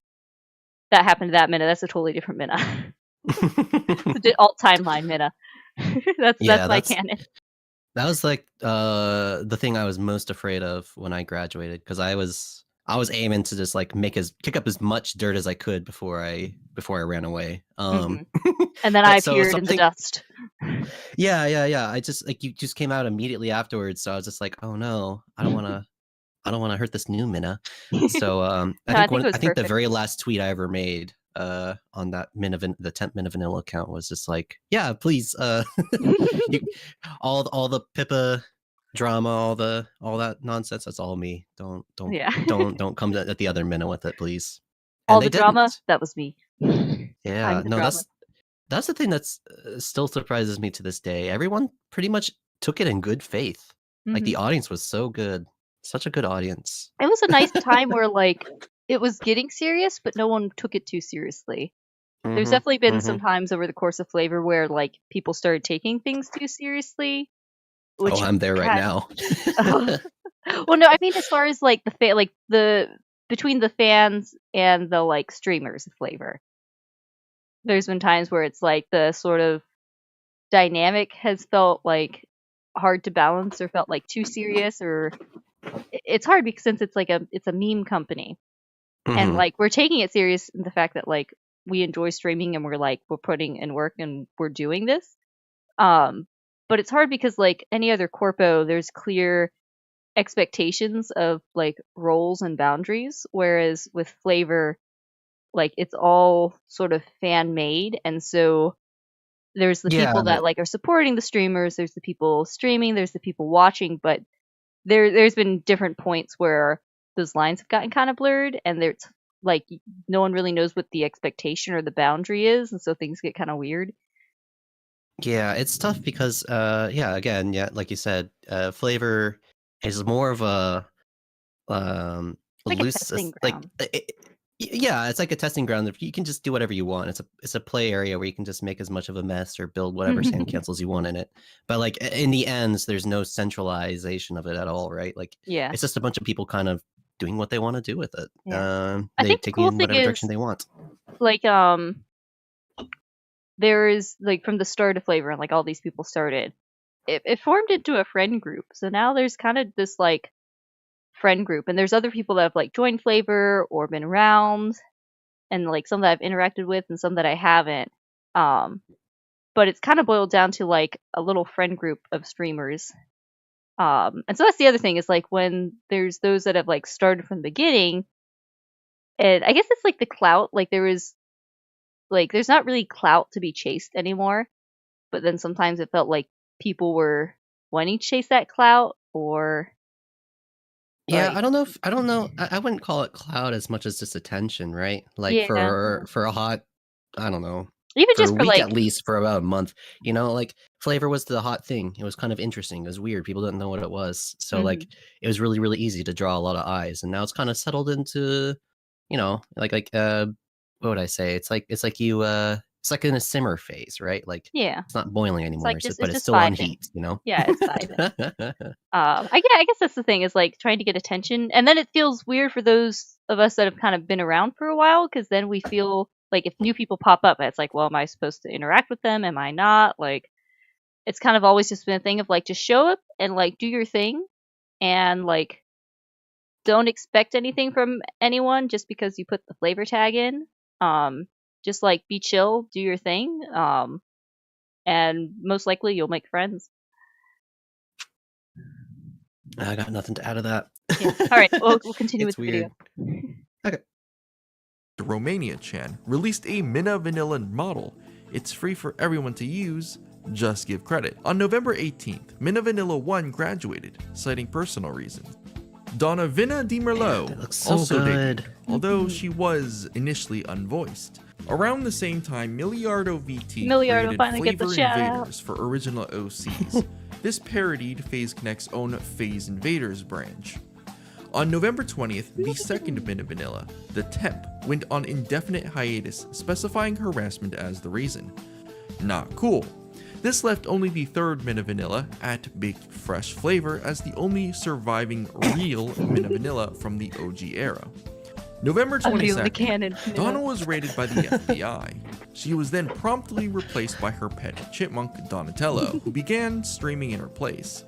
that happened to that Minna, that's a totally different Minna. It's an alt timeline Minna. That's yeah, my canon. that was like the thing I was most afraid of when I graduated, because I was aiming to just like kick up as much dirt as I could before I ran away. And then I But so appeared in the something, dust. yeah. I just like you just came out immediately afterwards, so I was just like, oh no, I don't want to hurt this new Minna. So No, I think it was I think the perfect. very last tweet I ever made on that the Temp Minna Vanilla account was just like, yeah, please, you, all the Pippa drama, all that nonsense, that's all me. Don't Yeah. don't come at the other Minna with it, please. And All they the drama, didn't. that was me. Yeah, I'm the no, drama. that's the thing that's still surprises me to this day. Everyone pretty much took it in good faith. Like the audience was so good, such a good audience. It was a nice time where like it was getting serious, but no one took it too seriously. There's definitely been some times over the course of Flavor where like people started taking things too seriously. Which I'm there right now. Well, no, I mean as far as like the between the fans and the like streamers of Flavor. There's been times where it's like the sort of dynamic has felt like hard to balance or felt like too serious, or it's hard because since it's like it's a meme company and like we're taking it serious in the fact that like we enjoy streaming and we're putting in work and we're doing this, but it's hard because like any other corpo there's clear expectations of like roles and boundaries, whereas with Flavor like it's all sort of fan made, and so there's the people that like are supporting the streamers, there's the people streaming, there's the people watching, but there's been different points where those lines have gotten kind of blurred, and there's like no one really knows what the expectation or the boundary is, and so things get kind of weird. Yeah, it's tough because again, like you said, Flavor is more of a Like a loose testing like ground. yeah, it's like a testing ground. You can just do whatever you want. It's a play area where you can just make as much of a mess or build whatever sand castles you want in it. But like in the ends, there's no centralization of it at all, right? Like Yeah, it's just a bunch of people kind of doing what they want to do with it. I They think the take cool in thing whatever is direction they want. like there is like from the start of Flavor and like all these people started, it formed into a friend group, so now there's kind of this like friend group, and there's other people that have like joined Flavor or been around, and like some that I've interacted with and some that I haven't, but it's kind of boiled down to like a little friend group of streamers And so that's the other thing is like when there's those that have like started from the beginning, and I guess it's like the clout. Like there's not really clout to be chased anymore. But then sometimes it felt like people were wanting to chase that clout, or Yeah, like, I don't know. I don't know. I wouldn't call it cloud as much as just attention, right? Like yeah, for a hot, I don't know, even for a just for week like, at least, for about a month. You know, like flavor was the hot thing. It was kind of interesting. It was weird. People didn't know what it was, so mhm. like it was really really easy to draw a lot of eyes. And now it's kind of settled into, you know, what would I say? It's like you it's like in a simmer phase, right? Like Yeah, it's not boiling it's anymore, like just but it's it's just still on vibing. heat. You know. Yeah, it's vibing. I guess that's the thing is like trying to get attention, and then it feels weird for those of us that have kind of been around for a while because then we feel like if new people pop up, it's like, well, am I supposed to interact with them? Am I not? Like, it's kind of always just been a thing of like just show up and like do your thing, and like don't expect anything from anyone just because you put the flavor tag in. Just like be chill, do your thing, and most likely you'll make friends. I got nothing to add to that. Yeah. All right, we'll continue It's with the video. weird. Okay. Romania Chan released a Minna vanilla model. It's free for everyone to use, just give credit. On November 18th, Minna Vanilla 1 graduated, citing personal reasons. Donna Vinna di Merlot that looks so also good. debuted, although she was initially unvoiced. Around the same time, Milliardo VT Milliardo created finally gets a Flavor shout out. Invaders for original OCs. This parodied FaZe Connect's own FaZe Invaders branch. On November 20th, the second Minna Vanilla, the Temp, went on indefinite hiatus, specifying harassment as the reason. Not cool. This left only the third Minna Vanilla at Baked Fresh Flavor as the only surviving real Minna Vanilla from the OG era. November Unveil the 22nd, cannon. Donna was raided by the FBI. She was then promptly replaced by her pet chipmunk Donatello, who began streaming in her place.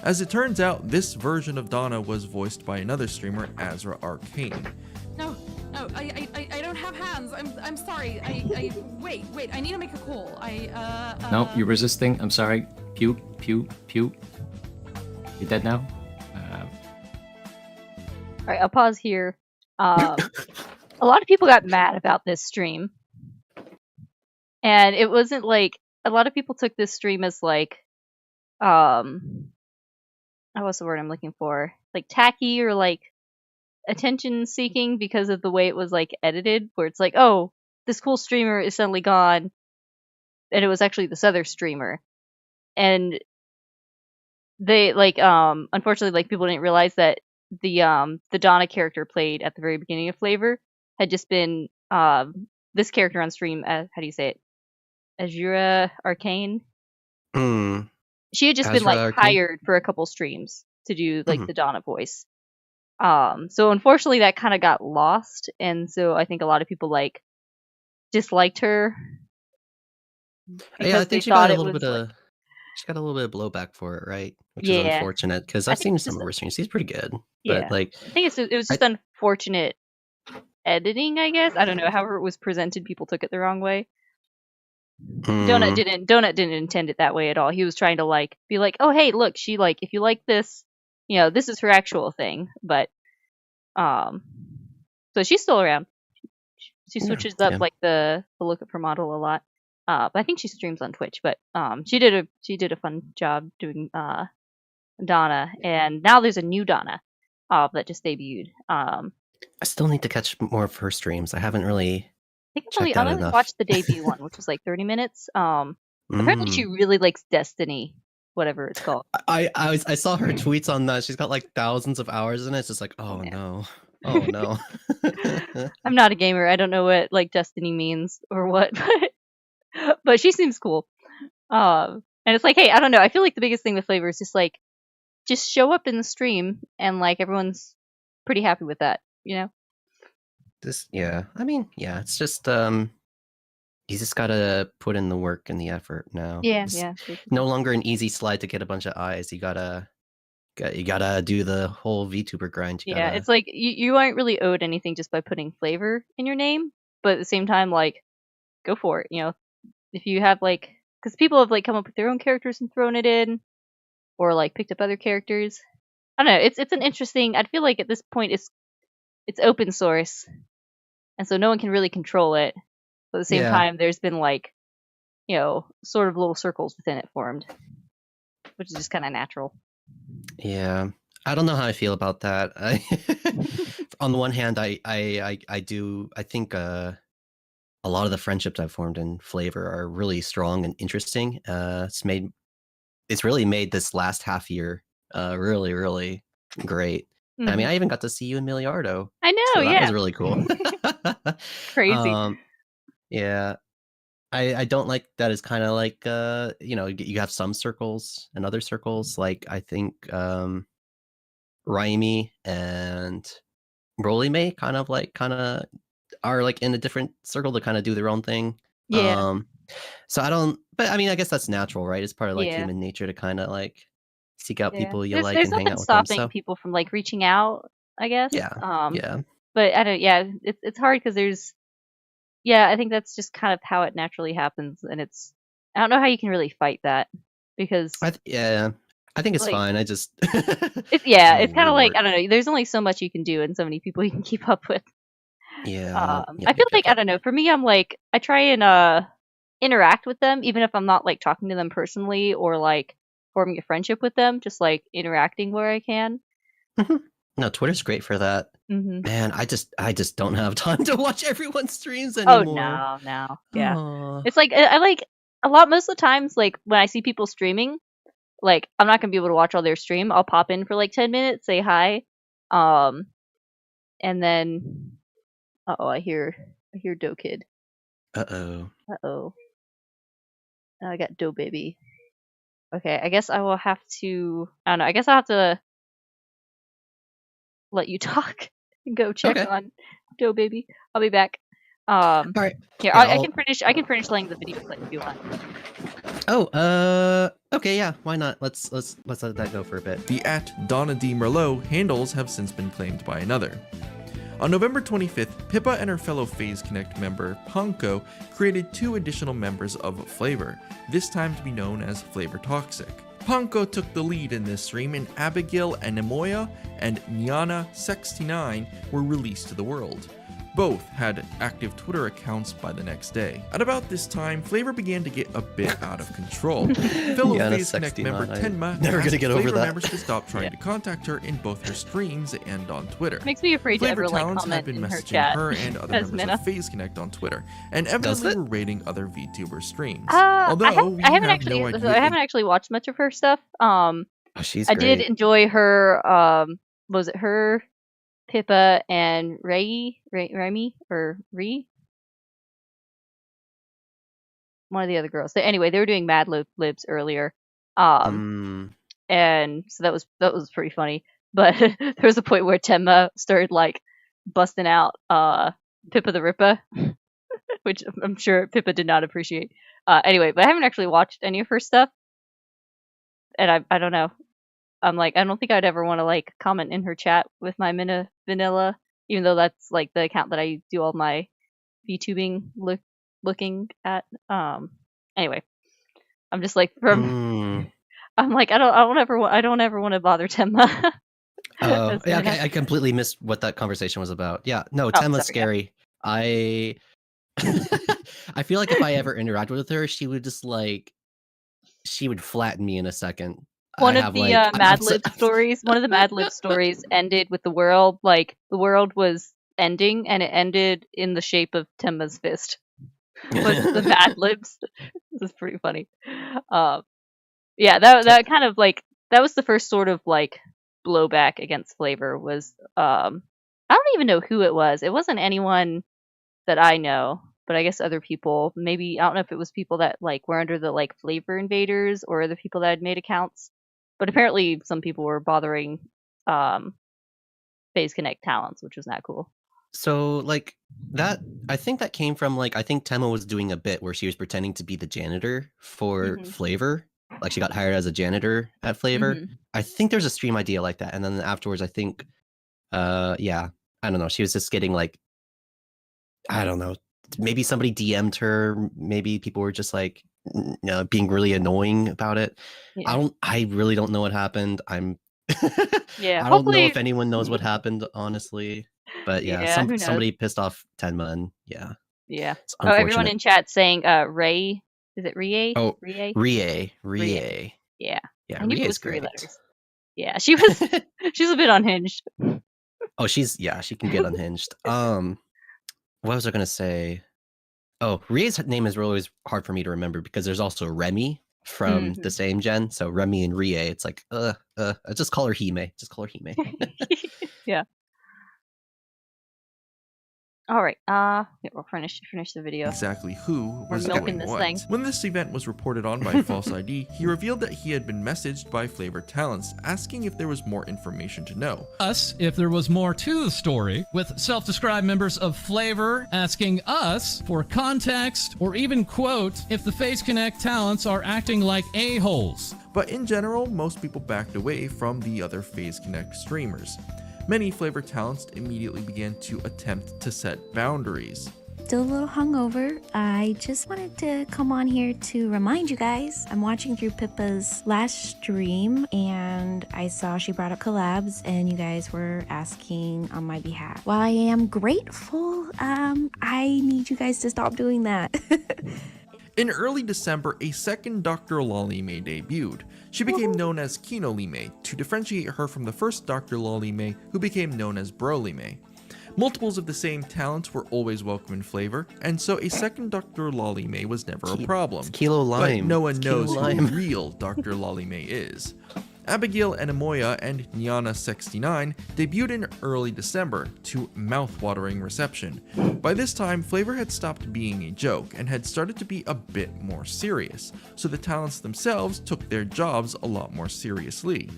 As it turns out, this version of Donna was voiced by another streamer, Azra Arcane. No, I don't have hands. I'm sorry. Wait, I need to make a call. No, you're resisting. I'm sorry. Pew. You're dead now? All right, I'll pause here. A lot of people got mad about this stream, and it wasn't like a lot of people took this stream as like, what's the word I'm looking for? Like tacky or like attention seeking because of the way it was like edited, where it's like, oh, this cool streamer is suddenly gone, and it was actually this other streamer, and they like unfortunately like people didn't realize that the Donna character played at the very beginning of Flavor had just been this character on stream as, how do you say it, Azura Arcane. She had just been like Arcane? hired for a couple streams to do like the Donna voice. So unfortunately that kind of got lost, and so I think a lot of people like disliked her because Yeah, I they think she thought got a it little was bit like, of she got a little bit of blowback for it, right? Which is yeah, unfortunate because I I've think seen some of her streams. She's pretty good, yeah, but like I think it was just unfortunate editing, I guess. I don't know, however it was presented, people took it the wrong way. Donut didn't intend it that way at all. He was trying to like be like, oh hey, look, she like, if you like this, you know, this is her actual thing. But so she's still around. She switches up like the look of her model a lot. But I think she streams on Twitch. But she did a fun job doing Donna, and now there's a new Donna that just debuted. I still need to catch more of her streams. I haven't really I think checked I out only enough. watched the debut one, which was like 30 minutes. Apparently she really likes Destiny, whatever it's called. I saw her tweets on that. She's got like thousands of hours in it. It's just like, oh no. Oh no. I'm not a gamer. I don't know what like Destiny means or what, but she seems cool. And it's like, hey, I don't know. I feel like the biggest thing with Flavor is just like, just show up in the stream and like everyone's pretty happy with that, you know? I mean, yeah, it's just you just gotta put in the work and the effort now. Yeah, it's yeah. no longer an easy slide to get a bunch of eyes. You gotta do the whole VTuber grind. Yeah, it's like you aren't really owed anything just by putting Flavor in your name, but at the same time, like, go for it. You know, if you have like, because people have like come up with their own characters and thrown it in, or like picked up other characters. I don't know. It's an interesting. I feel like at this point it's open source, and so no one can really control it. But at the same time, there's been like, sort of little circles within it formed, which is just kind of natural. Yeah, I don't know how I feel about that. On the one hand, I think a lot of the friendships I've formed in FlaVR are really strong and interesting. It's really made this last half year really, really great. Mm-hmm. I mean, I even got to see you in Milliardo. I know, so yeah. That was really cool. Crazy. Yeah. I don't like that it's kind of like, you have some circles and other circles. Like, I think Raimi and Lolime kind of are like in a different circle to kind of do their own thing. Yeah. So but I mean, I guess that's natural, right? It's part of like human nature to kind of like seek out people you like and hang out with them. There's nothing stopping people from like reaching out, I guess. Yeah. But I don't. Yeah, it's hard because there's. Yeah, I think that's just kind of how it naturally happens, and I don't know how you can really fight that because. I think it's fine. I just. It's kind of like, I don't know. There's only so much you can do, and so many people you can keep up with. Yeah. I feel like I don't know. For me, I'm like I try and interact with them, even if I'm not like talking to them personally or like forming a friendship with them. Just like interacting where I can. No, Twitter's great for that. Mm-hmm. Man, I just don't have time to watch everyone's streams anymore. Oh no, yeah. Aww. It's like I like a lot. Most of the times, like when I see people streaming, like I'm not gonna be able to watch all their stream. I'll pop in for like 10 minutes, say hi, and then I hear Dough Kid. Uh-oh. I got Dough Baby. Okay, I guess I will have to. I don't know. I guess I'll have to let you talk and go check on Dough Baby. I'll be back. All right. Here, I can finish laying the video clip if you want. Oh, okay, yeah, why not? Let's let that go for a bit. The @Donna D Merlot handles have since been claimed by another. On November 25th, Pippa and her fellow FaZe Connect member, Ponko, created 2 additional members of FlaVR, this time to be known as FlaVR Toxic. Ponko took the lead in this stream, and Abigill and Nyana and Nyana 69 were released to the world. Both had active Twitter accounts by the next day. At about this time, FlaVR began to get a bit out of control. Fellow FaZe Connect member Tenma asked FlaVR members to stop trying to contact her in both her streams and on Twitter. Makes me afraid to ever like talents comment have been in her messaging chat her and other members Minna. of FaZe Connect on Twitter, and evidently were rating other VTuber streams. Although I haven't actually watched much of her stuff. She's I great. did enjoy her. Was it her? Pippa and Raimi or Ree? One of the other girls. So anyway, they were doing Mad Libs earlier. And so that was pretty funny. But there was a point where Tenma started like busting out Pippa the Ripper, which I'm sure Pippa did not appreciate. Anyway, but I haven't actually watched any of her stuff. And I don't know. I'm like, I don't think I'd ever want to like comment in her chat with my vanilla, even though that's like the account that I do all my VTubing looking at. Anyway, I'm just like I'm like I don't ever want to bother Tenma. Oh, yeah, okay, I completely missed what that conversation was about. Yeah, no, Tenma's scary. Yeah. I feel like if I ever interacted with her, she would flatten me in a second. One of the Mad Lib stories ended with the world was ending, and it ended in the shape of Tenma's fist. Was the Mad Libs? This is pretty funny. Yeah, that kind of like that was the first sort of like blowback against FlaVR. Was I don't even know who it was. It wasn't anyone that I know, but I guess other people. Maybe I don't know if it was people that like were under the like FlaVR invaders or the people that had made accounts. But apparently some people were bothering FaZe Connect talents, which was not cool. So like that, I think that came from like, I think Tenma was doing a bit where she was pretending to be the janitor for FlaVR. Like she got hired as a janitor at FlaVR. I think there's a stream idea like that. And then afterwards, I think, I don't know. She was just getting like, I don't know. Maybe somebody DM'd her. Maybe people were just like being really annoying about it. Yeah. I really don't know what happened. Yeah. I don't know Hopefully. if anyone knows what happened, honestly. But yeah, Yeah. Who knows? somebody pissed off Tenma, and yeah, Yeah. it's Oh, everyone unfortunate. in chat saying Ray. Is it Rie? Oh, Rie? Rie. Yeah. Yeah, I knew Rie it is was 3 great. letters. Yeah, she was a bit unhinged. Oh, she can get unhinged. What was I gonna say? Oh, Rie's name is always hard for me to remember because there's also Remy from the same gen. So Remy and Rie, it's like, I just call her Hime. Just call her Hime. Yeah. All right. Yeah, we'll finish the video. Exactly who We're was milking doing this what. thing. When this event was reported on by False ID, he revealed that he had been messaged by FlaVR Talents asking if there was more information to know. Us, if there was more to the story, with self-described members of FlaVR asking us for context or even quote if the Face Connect talents are acting like a-holes. But in general, most people backed away from the other FaZe Connect streamers. Many FlaVR Talents immediately began to attempt to set boundaries. Still a little hungover. I just wanted to come on here to remind you guys. I'm watching through Pippa's last stream and I saw she brought up collabs and you guys were asking on my behalf. While I am grateful, I need you guys to stop doing that. In early December, a second Dr. Lolime debuted. She became known as Kinolime to differentiate her from the first Dr. Lolime, who became known as Brolime. Multiples of the same talents were always welcome in FlaVR, and so a second Dr. Lolime was never a problem. Kilo Lime. But no one It's knows Kilo who Lime. real Dr. Lolime is. Abigill and Amoya and Nyana 69 debuted in early December to mouth-watering reception. By this time, FlaVR had stopped being a joke and had started to be a bit more serious, so the talents themselves took their jobs a lot more seriously.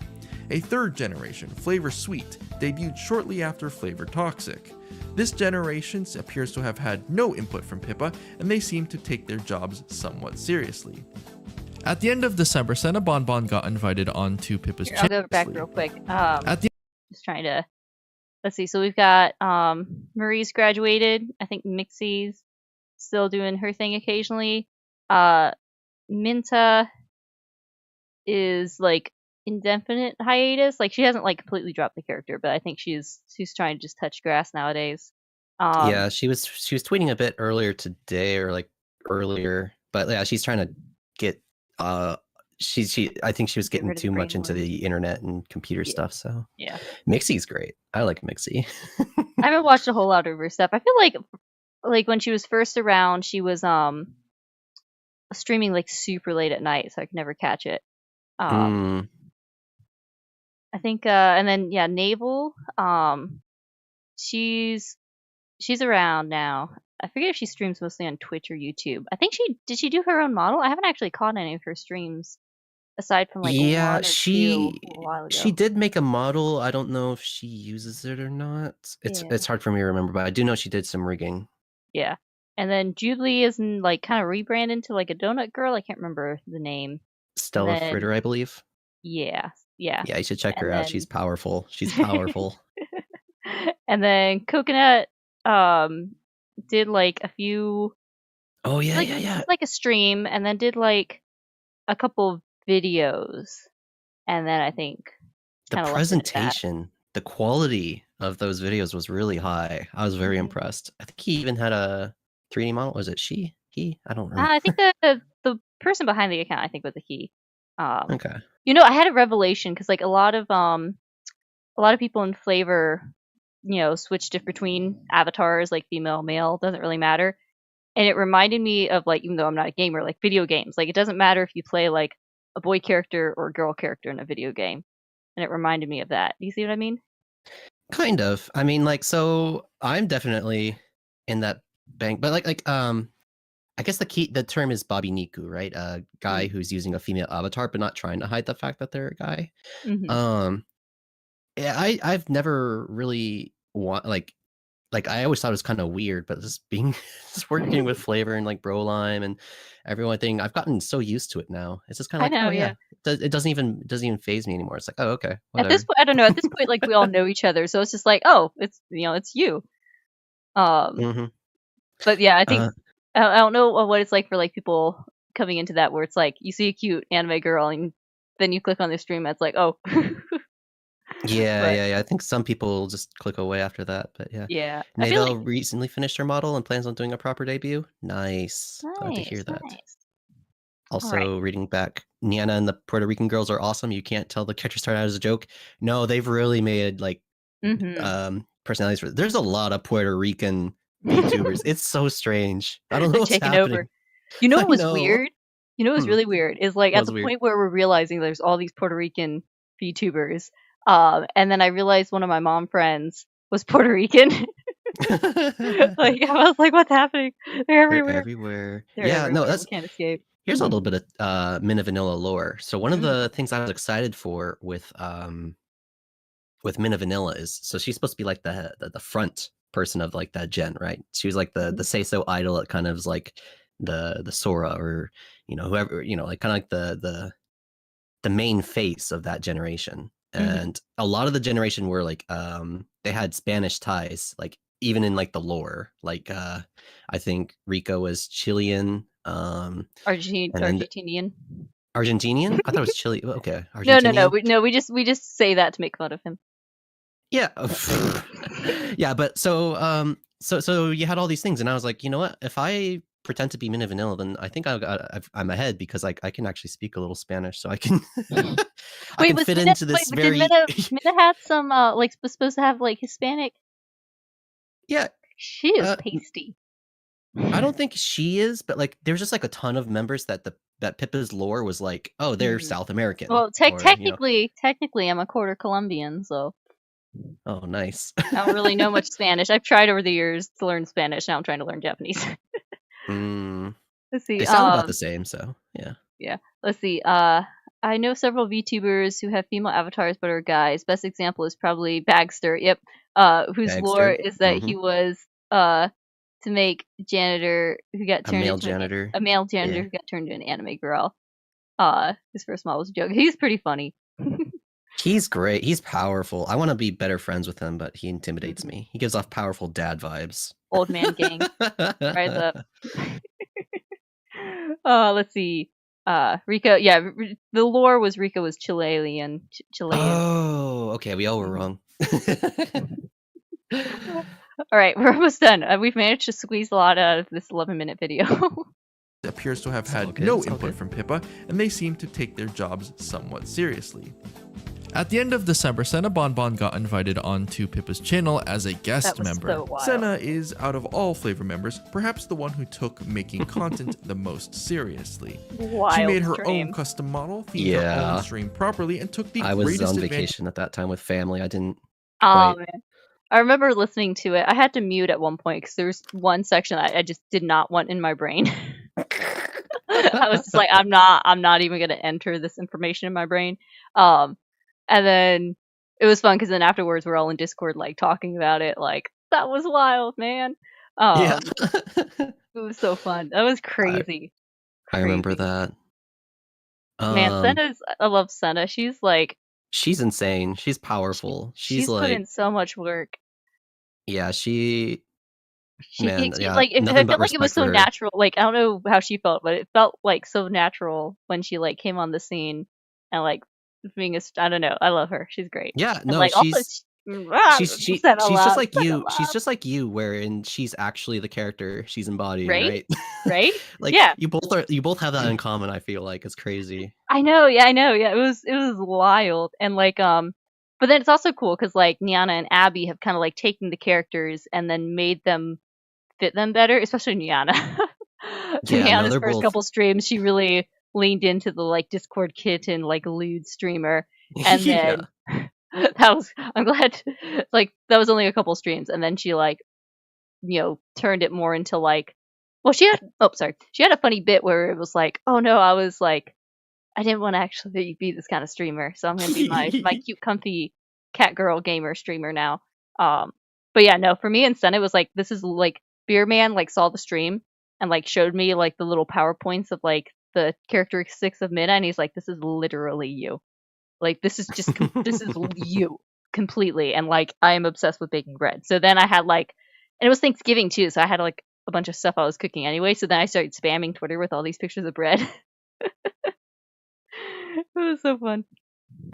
A third generation, FlaVR Sweet, debuted shortly after FlaVR Toxic. This generation appears to have had no input from Pippa, and they seem to take their jobs somewhat seriously. At the end of December, Sena Bonbon got invited onto Pippa's Here, I'll channel. go back real quick. At the Just trying to. Let's see. So we've got Marie's graduated. I think Mixie's still doing her thing occasionally. Minta is like indefinite hiatus. Like she hasn't like completely dropped the character, but I think she's trying to just touch grass nowadays. Yeah, she was tweeting a bit earlier today, or like earlier, but yeah, she's trying to get I think she was Get getting rid of too the much brain into worms. the internet and computer stuff. So Yeah. Mixie's great. I like Mixie. I haven't watched a whole lot of her stuff. I feel like when she was first around, she was streaming like super late at night, so I could never catch it. I think and then yeah, Naval, she's around now. I forget if she streams mostly on Twitch or YouTube. I think she do her own model? I haven't actually caught any of her streams aside from like Yeah, one or two a while ago. she did make a model. I don't know if she uses it or not. It's hard for me to remember, but I do know she did some rigging. Yeah. And then Jubilee is like kind of rebranded into like a donut girl. I can't remember the name. Stella Fritter, I believe. Yeah. Yeah, you should check her out. She's powerful. She's powerful. And then Coconut did like a few like a stream, and then did like a couple videos, and then I think the presentation, the quality of those videos was really high. I was very impressed. I think he even had a 3D model. Was it she? He? I don't remember. I think the person behind the account, I think, was the he. Okay. You know, I had a revelation because like a lot of people in FlaVR, you know, switched it between avatars, like female, male, doesn't really matter. And it reminded me of like, even though I'm not a gamer, like video games. Like it doesn't matter if you play like a boy character or a girl character in a video game. And it reminded me of that. Do you see what I mean? Kind of. I mean, like, so I'm definitely in that bank, but like I guess the term is Bobby Niku, right? A guy who's using a female avatar but not trying to hide the fact that they're a guy. Yeah, I've never really like I always thought it was kind of weird, but just working with FlaVR and like Lolime and everyone thing, I've gotten so used to it now. It's just kind of like, yeah. It doesn't even faze me anymore. It's like, oh, okay. Whatever. At this point, I don't know. At this point, like we all know each other, so it's just like, oh, it's it's you. But yeah, I think I don't know what it's like for like people coming into that where it's like you see a cute anime girl and then you click on their stream and it's like, oh. Yeah. I think some people just click away after that, but yeah. Yeah. I feel Nadel like recently finished her model and plans on doing a proper debut. Nice. Glad to hear that. Nice. Also, reading back, Nyana and the Puerto Rican girls are awesome. You can't tell the character started out as a joke. No, they've really made like personalities. There's a lot of Puerto Rican VTubers. It's so strange. I don't know what's taking happening. over. You know what was know. weird? You know what was really weird is like at the point where we're realizing there's all these Puerto Rican VTubers, and then I realized one of my mom friends was Puerto Rican. Like I was like, what's happening? They're everywhere. They're yeah, everywhere. no, that's Can't escape. Here's a little bit of Minna Vanilla lore. So one of the things I was excited for with Minna Vanilla is so she's supposed to be like the front person of like that gen, right? She was like the say so idol that kind of is like the Sora or whoever, like kind of like the main face of that generation. And a lot of the generation were like they had Spanish ties, like even in like the lore. Like I think Rika was Chilean. Argentinian. Argentinian? I thought it was Chile. Okay. Argentinian? No. We just say that to make fun of him. Yeah. Yeah, but so you had all these things, and I was like, you know what? If I pretend to be Minna Vanilla, then I think I'm ahead because I can actually speak a little Spanish, so I can. I can fit into this very. Did Minna had some was supposed to have like Hispanic? Yeah. She is pasty. I don't think she is, but like there's just like a ton of members that Pippa's lore was like, oh, they're South American. Well, technically, I'm a quarter Colombian, so. Oh, nice. I don't really know much Spanish. I've tried over the years to learn Spanish. Now I'm trying to learn Japanese. Let's see. They sound about the same, so yeah. Yeah. Let's see. I know several VTubers who have female avatars but are guys. Best example is probably Bagster. Yep. Whose lore is that he was to make janitor who got turned into a male janitor who got turned into an anime girl. His first model was a joke. He's pretty funny. He's great. He's powerful. I want to be better friends with him, but he intimidates me. He gives off powerful dad vibes. Old man gang. Rise up. Let's see. Rika. Yeah, the lore was Rika was Chilean. Oh, okay. We all were wrong. All right, we're almost done. We've managed to squeeze a lot out of this 11-minute video. Appears to have had no input from Pippa, and they seem to take their jobs somewhat seriously. At the end of December, Sena Bonbon got invited onto Pippa's channel as a guest member. So wild. Sena is, out of all FlaVR members, perhaps the one who took making content the most seriously. She made her own custom model, themed her own stream properly, and took the greatest advantage. I was on vacation at that time with family. I didn't. Oh man. I remember listening to it. I had to mute at one point because there was one section I just did not want in my brain. I was just like, I'm not even gonna enter this information in my brain. And then it was fun because then afterwards we're all in Discord like talking about it. Like that was wild, man. Yeah. It was so fun. That was crazy. I remember that. Man, I love Sena. She's insane. She's powerful. She's put in so much work. Yeah, I feel like it was so natural. Like I don't know how she felt, but it felt like so natural when she like came on the scene and like being I don't know. I love her. She's great. Yeah, no, like, she's just like you. She's just like you, wherein she's actually the character she's embodying, right? Right? Like you both have that in common. I feel like it's crazy. I know. Yeah. It was wild and like but then it's also cool because like Nyana and Abby have kind of like taken the characters and then made them fit them better, especially Nyana. Nyana's first couple streams, she really leaned into the like Discord kitten like lewd streamer, and then I'm glad like that was only a couple streams, and then she like turned it more into like she had a funny bit where it was like, oh no, I was like I didn't want to actually be this kind of streamer, so I'm gonna be my cute comfy cat girl gamer streamer now. But yeah, no, for me and Sena it was like this is like Beer Man like saw the stream and like showed me like the little PowerPoints of like the characteristics of Minna, and he's like, this is literally you. Like this is just this is you completely, and like I am obsessed with baking bread. So then I had like, and it was Thanksgiving too, so I had like a bunch of stuff I was cooking anyway. So then I started spamming Twitter with all these pictures of bread. It was so fun.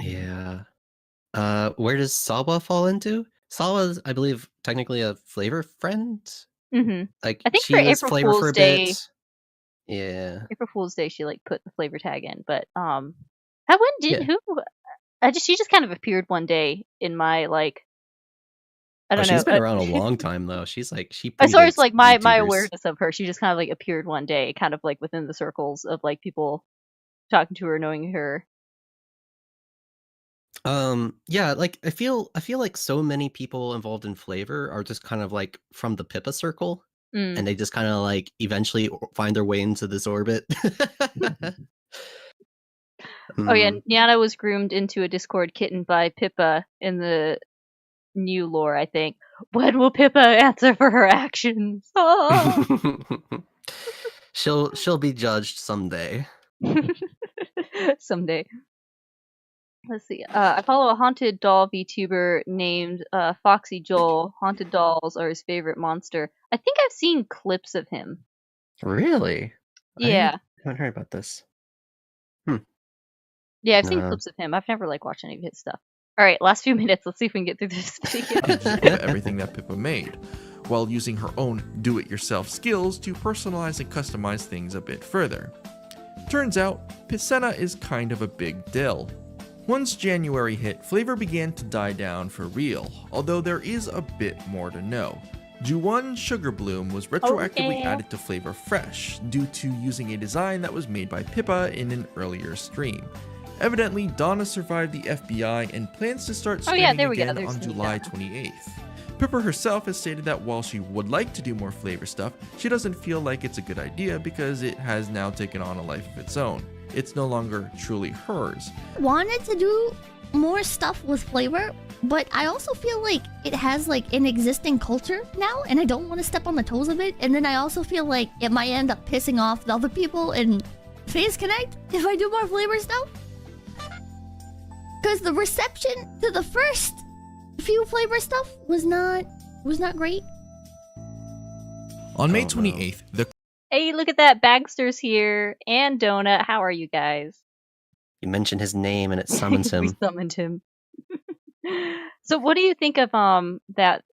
Yeah. Where does Sawa fall into? Sawa's, I believe, technically a Flavor friend. Mm-hmm. Like I think she for was April Flavor Fool's for a Day, bit. Yeah. April Fool's Day, she like put the flavor tag in, but how when did Yeah. who? She just kind of appeared one day in my like. I don't know. She's been around a long time though. She's like she. As far as like my YouTubers. awareness of her, she just kind of like appeared one day, kind of like within the circles of like people talking to her, knowing her. Yeah, like I feel like so many people involved in Flavor are just kind of like from the Pippa circle, and they just kind of like eventually find their way into this orbit. Oh yeah, Nyana was groomed into a Discord kitten by Pippa in the new lore, I think. When will Pippa answer for her actions? Oh! She'll be judged someday. Someday. Let's see. I follow a haunted doll VTuber named Foxy Joel. Haunted dolls are his favorite monster. I think I've seen clips of him. Really? Yeah. I haven't heard about this. Yeah, I've seen clips of him. I've never like watched any of his stuff. All right, last few minutes. Let's see if we can get through this video. Everything that Pippa made, while using her own do-it-yourself skills to personalize and customize things a bit further. Turns out, Sena is kind of a big deal. Once January hit, Flavor began to die down for real, although there is a bit more to know. Juwon Sugar Bloom was retroactively added to Flavor Fresh due to using a design that was made by Pippa in an earlier stream. Evidently, Donna survived the FBI and plans to start streaming again on July 28th. Pippa herself has stated that while she would like to do more Flavor stuff, she doesn't feel like it's a good idea because it has now taken on a life of its own. It's no longer truly hers. Wanted to do more stuff with Flavor, but I also feel like it has like an existing culture now, and I don't want to step on the toes of it. And then I also feel like it might end up pissing off the other people in Face Connect if I do more Flavor stuff. Because the reception to the first few Flavor stuff was not great. On May 28th, the Hey, look at that! Bagster's here, and Donna. How are you guys? You mentioned his name and it summons him. We summoned him. So, what do you think of that?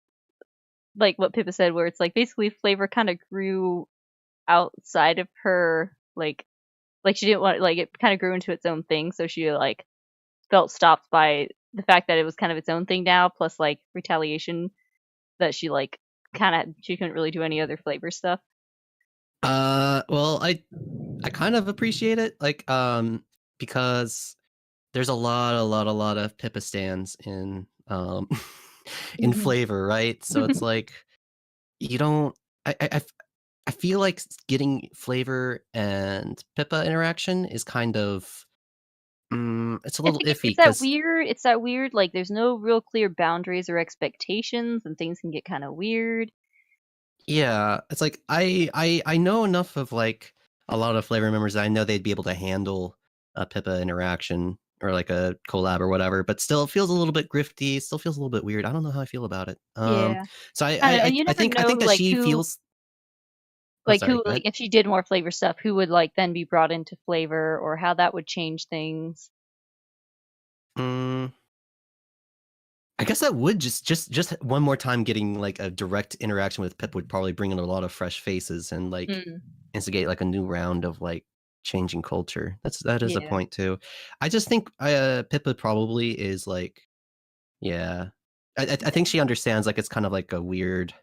Like what Pippa said, where it's like basically Flavor kind of grew outside of her, like she didn't want like it kind of grew into its own thing, so she like felt stopped by the fact that it was kind of its own thing now, plus like retaliation that she like she couldn't really do any other Flavor stuff. Well, I kind of appreciate it, like, because there's a lot of Pippa stands in in Flavor, right? So it's like you don't. I feel like getting Flavor and Pippa interaction is kind of it's a little iffy. It's that weird like there's no real clear boundaries or expectations, and things can get kind of weird. Yeah, it's like I know enough of like a lot of Flavor members that I know they'd be able to handle a Pippa interaction or like a collab or whatever, but still it feels a little bit grifty, still feels a little bit weird. I don't know how I feel about it. Yeah. So I think that she feels like if she did more Flavor stuff, who would like then be brought into Flavor, or how that would change things. I guess that would just one more time getting like a direct interaction with Pip would probably bring in a lot of fresh faces and like instigate like a new round of like changing culture. That is a point too. I just think Pippa probably is like, yeah, I think she understands like it's kind of like a weird.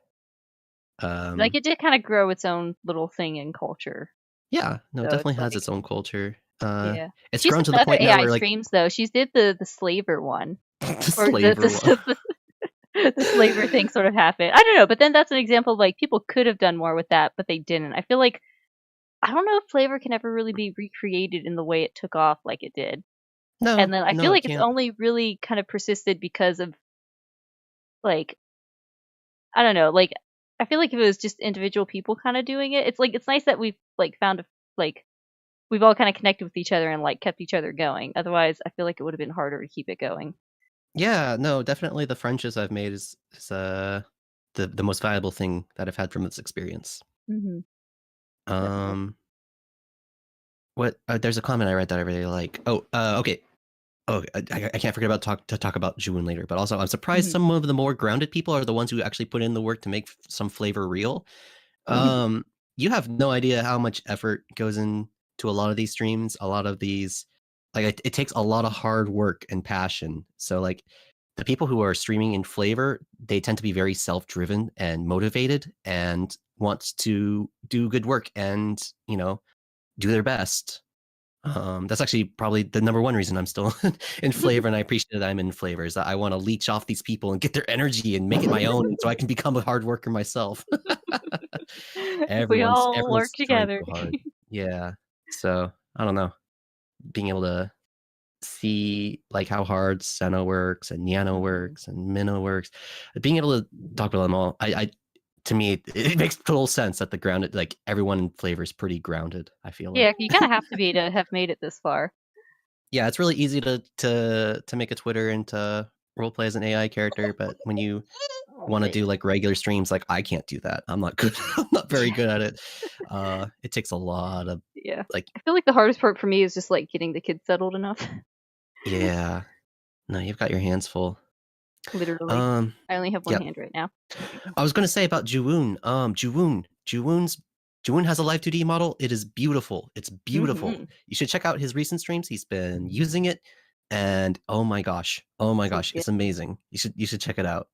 Like it did kind of grow its own little thing in culture. Yeah, no, so it definitely has its own culture. Yeah, it's grown to the point now where like streams though. She's did the Slaver one. The Slaver thing sort of happened. I don't know, but then that's an example of like people could have done more with that, but they didn't. I feel like I don't know if Flavor can ever really be recreated in the way it took off like it did. No, and then I feel like it's only really kind of persisted because of like I don't know, like I feel like if it was just individual people kind of doing it, it's like it's nice that we've like found like we've all kind of connected with each other and like kept each other going. Otherwise, I feel like it would have been harder to keep it going. Yeah, no, definitely the friendships I've made is the most valuable thing that I've had from this experience. Um, what? There's a comment I read that I really like. Okay. Oh, I can't forget about talk about Juwoon later. But also, I'm surprised some of the more grounded people are the ones who actually put in the work to make some flavor real. You have no idea how much effort goes into a lot of these streams. A lot of these, like, it takes a lot of hard work and passion. So, like, the people who are streaming in flavor, they tend to be very self-driven and motivated and want to do good work and, do their best. That's actually probably the number one reason I'm still in flavor, and I appreciate that I'm in flavor, is that I want to leech off these people and get their energy and make it my own, so I can become a hard worker myself. We everyone's all work trying together. so hard. Yeah. So I don't know, being able to see like how hard Sena works and Nyana works and Minna works, being able to talk about them all, I to me it makes total sense that the grounded, like, everyone in flavor is pretty grounded. I feel like. Yeah, you kind of have to be to have made it this far. Yeah, it's really easy to make a Twitter and to roleplay as an AI character, but when you want to do like regular streams, like, I can't do that. I'm not good. I'm not very good at it. It takes a lot of like. I feel like the hardest part for me is just like getting the kids settled enough. Yeah. No, you've got your hands full. Literally. I only have one hand right now. I was gonna say about Juwoon. Juwoon has a live 2D model. It is beautiful. It's beautiful. You should check out his recent streams. He's been using it, and oh my gosh, it's amazing. You should check it out.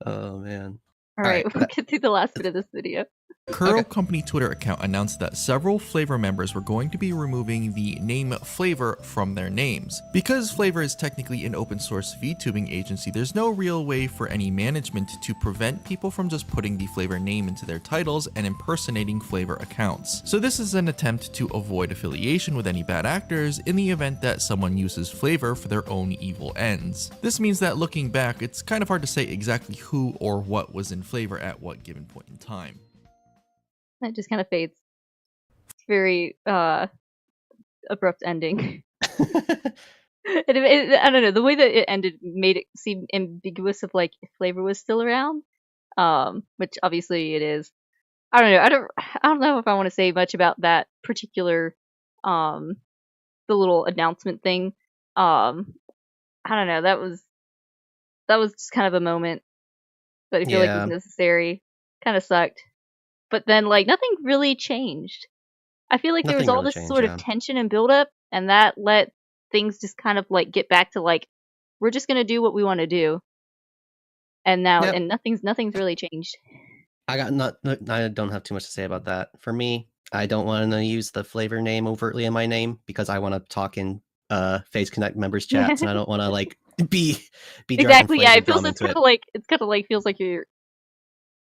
Oh man. All right, we'll get to the last bit of this video. Kuro Company Twitter account announced that several Flavor members were going to be removing the name Flavor from their names. Because Flavor is technically an open source VTubing agency, there's no real way for any management to prevent people from just putting the Flavor name into their titles and impersonating Flavor accounts. So this is an attempt to avoid affiliation with any bad actors in the event that someone uses Flavor for their own evil ends. This means that looking back, it's kind of hard to say exactly who or what was in Flavor at what given point in time. That just kind of fades. It's very abrupt ending. I don't know, the way that it ended made it seem ambiguous of like if Flavor was still around, which obviously it is. I don't know. I don't know if I want to say much about that particular the little announcement thing. I don't know. That was just kind of a moment that I feel like was necessary. Kind of sucked. But then, like, nothing really changed. I feel like there was all this sort of tension and buildup, and that let things just kind of, like, get back to, like, we're just gonna do what we want to do. And now, and nothing's really changed. I don't have too much to say about that. For me, I don't want to use the Flavor name overtly in my name because I want to talk in Phase Connect members chats, and I don't want to, like, be exactly. Yeah, it feels it's kind of like feels like you're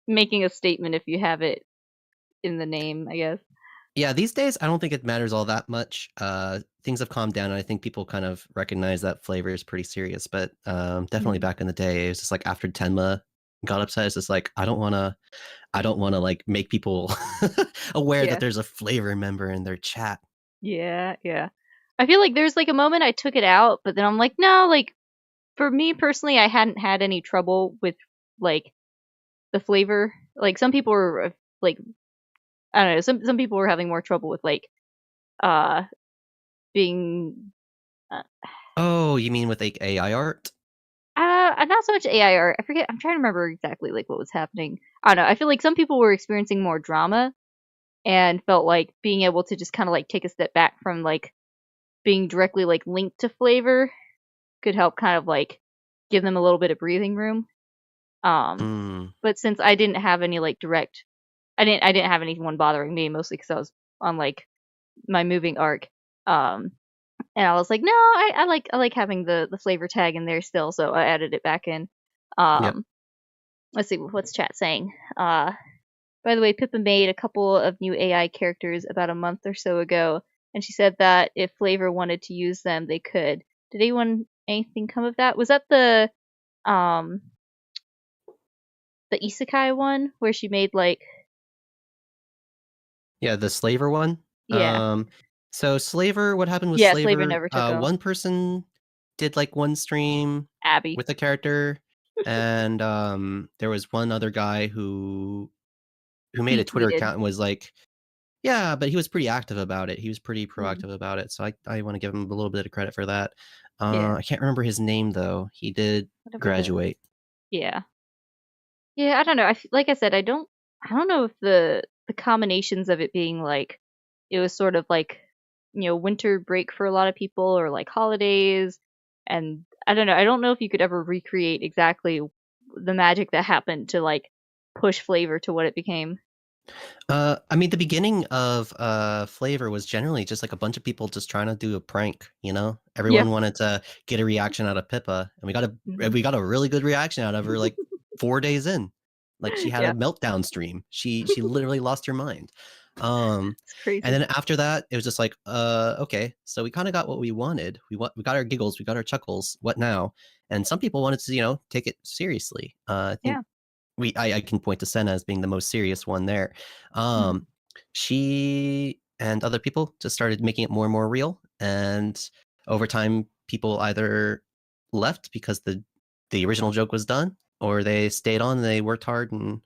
making a statement if you have it in the name, I guess. Yeah, these days I don't think it matters all that much. Things have calmed down, and I think people kind of recognize that Flavor is pretty serious. But definitely back in the day, it was just like after Tenma got upset, it's just like I don't want to like make people aware that there's a Flavor member in their chat. Yeah. I feel like there's like a moment I took it out, but then I'm like, no, like for me personally, I hadn't had any trouble with like the Flavor. Like some people were like, I don't know, some people were having more trouble with like being oh, you mean with like AI art? Not so much AI art. I forget, I'm trying to remember exactly like what was happening. I don't know. I feel like some people were experiencing more drama and felt like being able to just kind of like take a step back from like being directly like linked to Flavor could help kind of like give them a little bit of breathing room. But since I didn't have any like direct, I didn't have anyone bothering me, mostly because I was on like my moving arc. And I was like, no, I like having the Flavor tag in there still, so I added it back in. Let's see, what's chat saying? By the way, Pippa made a couple of new AI characters about a month or so ago, and she said that if Flavor wanted to use them, they could. Did anything come of that? Was that the isekai one where she made like the Slaver one? Yeah. So Slaver, what happened with Slaver never took one person did like one stream Abby with a character, and there was one other guy who who made He a Twitter tweeted. account and was like, yeah, but he was pretty active about it. He was pretty Mm-hmm. proactive about it. So I want to give him a little bit of credit for that. Yeah. I can't remember his name though. He did Whatever graduate. Yeah. Yeah, I don't know. Like I said, I don't know if the combinations of it being like it was sort of like, winter break for a lot of people or like holidays, and I don't know. I don't know if you could ever recreate exactly the magic that happened to like push FlaVR to what it became. I mean, the beginning of FlaVR was generally just like a bunch of people just trying to do a prank. Everyone wanted to get a reaction out of Pippa, and we got a really good reaction out of her like 4 days in. Like she had a meltdown stream. She literally lost her mind. It's crazy. And then after that, it was just like, okay, so we kind of got what we wanted. We got our giggles, we got our chuckles. What now? And some people wanted to, take it seriously. I think I can point to Sena as being the most serious one there. She and other people just started making it more and more real, and over time, people either left because the original joke was done, or they stayed on and they worked hard and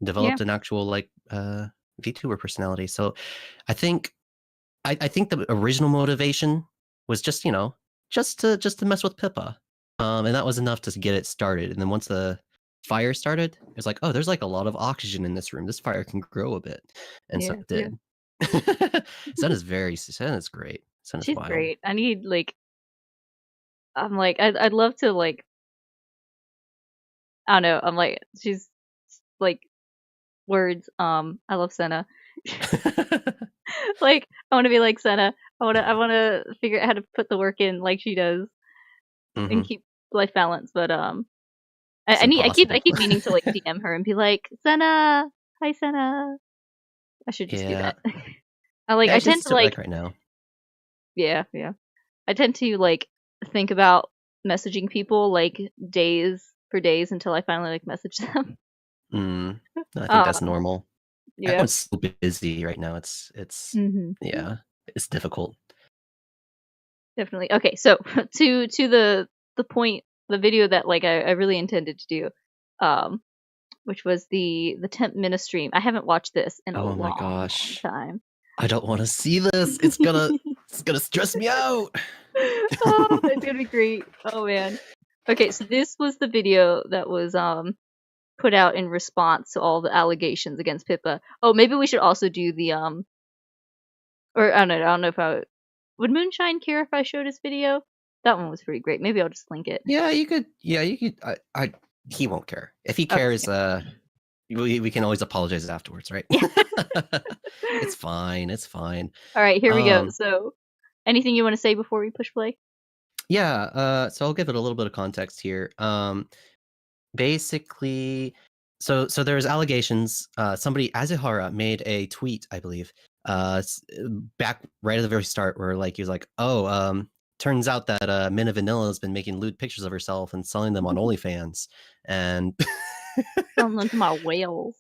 developed an actual like VTuber personality. So I think the original motivation was just just to mess with Pippa, and that was enough to get it started. And then once the fire started, it was like, oh, there's like a lot of oxygen in this room. This fire can grow a bit, and so it did. Sena's great. Sena's She's wild. great. I need like, I'm like, I'd love to like, I don't know. I'm like, she's like words. I love Sena. Like, I want to be like Sena. I want to figure out how to put the work in like she does, and keep life balance. But I keep meaning to like DM her and be like, Sena, hi Sena. I should just do that. I tend to like right now. Yeah. I tend to like think about messaging people like days for days until I finally like message them. I think that's normal. Yeah. Everyone's so busy right now. It's Mm-hmm. it's difficult. Definitely. Okay, so to the point, the video that like I really intended to do, which was the Temp Minna stream. I haven't watched this in a long time. I don't want to see this. It's gonna stress me out. Oh, it's gonna be great. Oh man. Okay, so this was the video that was put out in response to all the allegations against Pippa. Oh, maybe we should also do the or I don't know if would Moonshine care if I showed his video? That one was pretty great. Maybe I'll just link it. Yeah, you could. He won't care. If he cares, we can always apologize afterwards, right? It's fine. It's fine. All right, here we go. So, anything you want to say before we push play? Yeah. So I'll give it a little bit of context here. Basically, so there's allegations. Somebody, Azuhara, made a tweet, I believe, back right at the very start, where like he was like, "Oh, turns out that Minna Vanilla has been making lewd pictures of herself and selling them on OnlyFans," and selling them to my whales.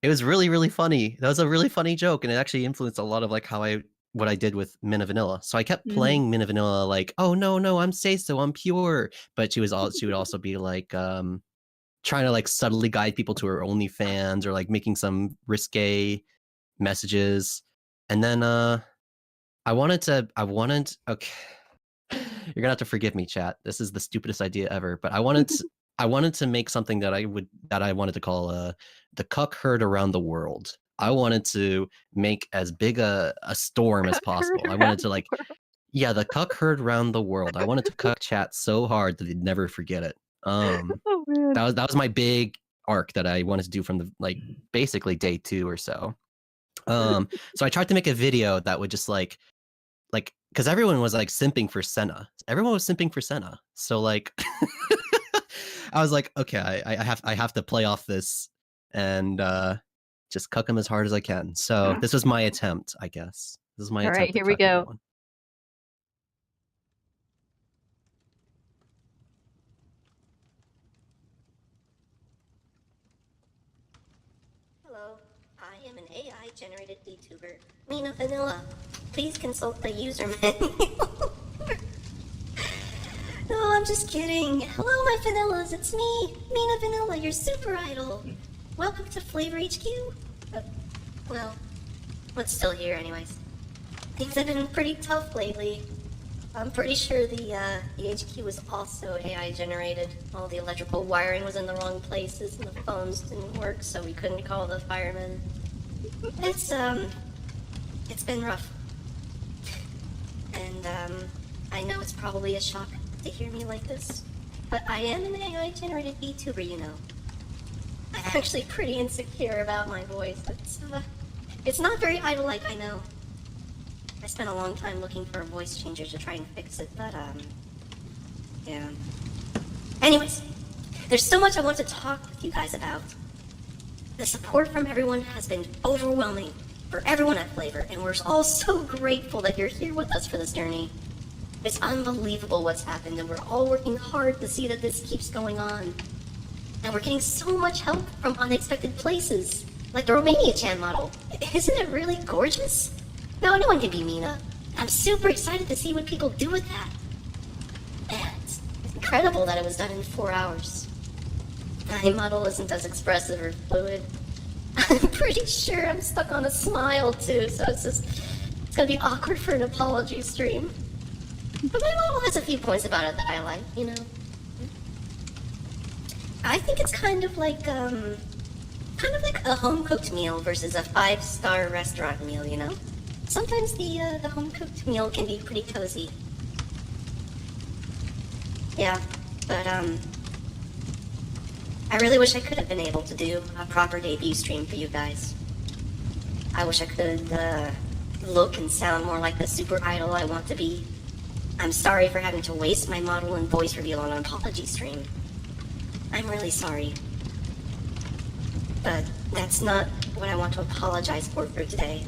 It was really, really funny. That was a really funny joke, and it actually influenced a lot of like what I did with Minna Vanilla. So I kept playing Minna Vanilla like, "Oh no, I'm Seiso, I'm pure," but she would also be like trying to like subtly guide people to her OnlyFans or like making some risque messages. And then I wanted okay, you're gonna have to forgive me, chat. This is the stupidest idea ever, but I wanted to make something that I wanted to call the cuck herd around the world. I wanted to make as big a storm as possible. I wanted to like, the cuck herd around the world. I wanted to cuck chat so hard that they'd never forget it. That was my big arc that I wanted to do from the like basically day 2 or so. So I tried to make a video that would just like because everyone was like simping for Sena. Everyone was simping for Sena. So like I was like, okay, I have to play off this and just cuck him as hard as I can. So this was my attempt, I guess. This is my attempt. All right, here we go. Everyone. Hello, I am an AI-generated VTuber, Minna Vanilla. Please consult the user manual. No, I'm just kidding. Hello, my vanillas. It's me, Minna Vanilla, your super idol. Welcome to FlaVR HQ. well, what's still here anyways. Things have been pretty tough lately. I'm pretty sure the HQ was also AI generated. All the electrical wiring was in the wrong places and the phones didn't work, so we couldn't call the firemen. It's been rough. And, I know it's probably a shock to hear me like this, but I am an AI generated VTuber, you know. I'm actually pretty insecure about my voice. It's not very idol-like, I know. I spent a long time looking for a voice changer to try and fix it, but, yeah. Anyways, there's so much I want to talk with you guys about. The support from everyone has been overwhelming for everyone at FlaVR, and we're all so grateful that you're here with us for this journey. It's unbelievable what's happened, and we're all working hard to see that this keeps going on. And we're getting so much help from unexpected places, like the Romania-chan model. Isn't it really gorgeous? Now anyone can be Minna. I'm super excited to see what people do with that. And it's incredible that it was done in 4 hours. My model isn't as expressive or fluid. I'm pretty sure I'm stuck on a smile too, so it's gonna be awkward for an apology stream. But my model has a few points about it that I like, you know. I think it's kind of like a home-cooked meal versus a 5-star restaurant meal, you know? Sometimes the home-cooked meal can be pretty cozy. Yeah, but, I really wish I could have been able to do a proper debut stream for you guys. I wish I could, look and sound more like the super idol I want to be. I'm sorry for having to waste my model and voice reveal on an apology stream. I'm really sorry. But that's not what I want to apologize for today.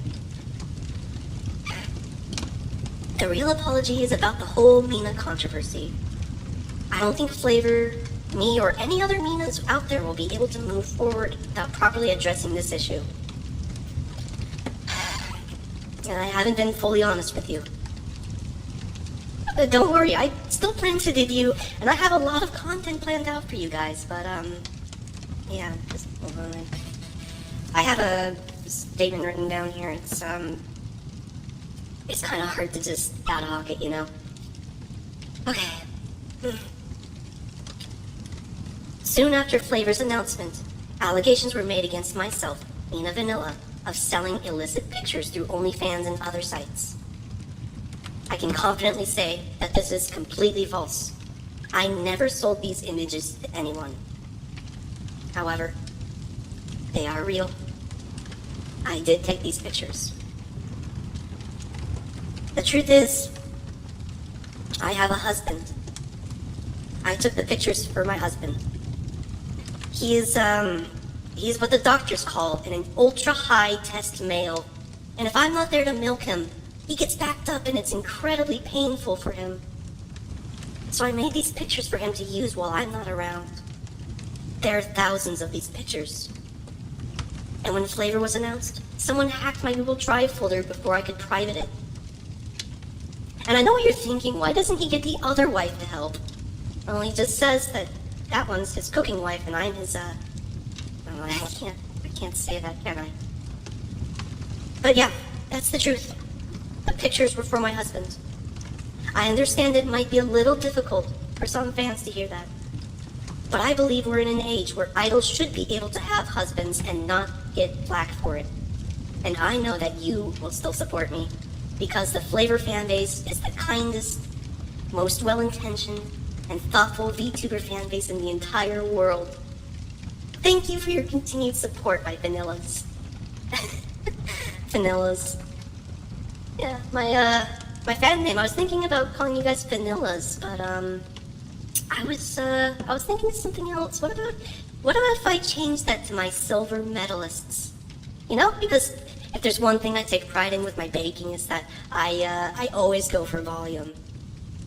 The real apology is about the whole Minna controversy. I don't think FlaVR, me, or any other Minnas out there will be able to move forward without properly addressing this issue. And I haven't been fully honest with you. Don't worry, I still plan to debut, and I have a lot of content planned out for you guys, but, yeah, just hold on. I have a statement written down here. It's kind of hard to just ad hoc it, you know? Okay. Soon after FlaVR's announcement, allegations were made against myself, Minna Vanilla, of selling illicit pictures through OnlyFans and other sites. I can confidently say that this is completely false. I never sold these images to anyone. However, they are real. I did take these pictures. The truth is, I have a husband. I took the pictures for my husband. He's what the doctors call an ultra-high test male. And if I'm not there to milk him, he gets backed up and it's incredibly painful for him. So I made these pictures for him to use while I'm not around. There are thousands of these pictures. And when FlaVR was announced, someone hacked my Google Drive folder before I could private it. And I know what you're thinking, why doesn't he get the other wife to help? Well, he just says that one's his cooking wife and I'm his, I can't say that, can I? But yeah, that's the truth. The pictures were for my husband. I understand it might be a little difficult for some fans to hear that. But I believe we're in an age where idols should be able to have husbands and not get flack for it. And I know that you will still support me, because the FlaVR fanbase is the kindest, most well-intentioned, and thoughtful VTuber fanbase in the entire world. Thank you for your continued support, my Vanillas. Vanillas. Yeah, my fan name, I was thinking about calling you guys Vanillas, but, I was thinking of something else. What about if I change that to my silver medalists? You know, because if there's one thing I take pride in with my baking is that I always go for volume.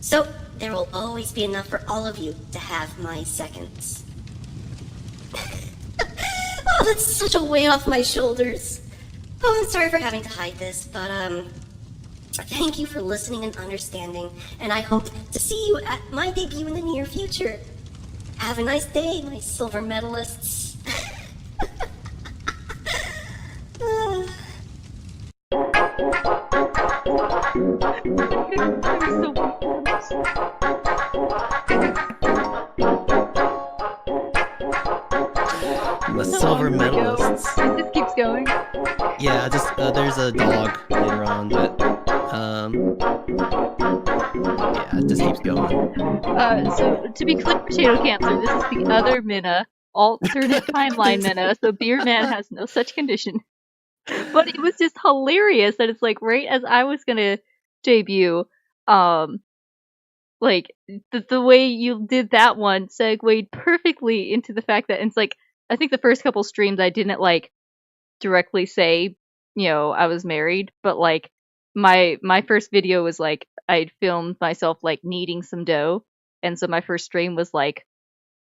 So, there will always be enough for all of you to have my seconds. Oh, that's such a weight off my shoulders. Oh, I'm sorry for having to hide this, but, thank you for listening and understanding, and I hope to see you at my debut in the near future. Have a nice day, my silver medalists. The silver medalists. It just keeps going. Yeah, just there's a dog later on, but yeah, it just keeps going. So to be clear, Potato Cancer, this is the other Minna, alternate timeline Minna. So Beer Man has no such condition. But it was just hilarious that it's like right as I was gonna debut, like the way you did that one segued perfectly into the fact that it's like I think the first couple streams I didn't like directly say, I was married, but like my first video was like I'd filmed myself like kneading some dough, and so my first stream was like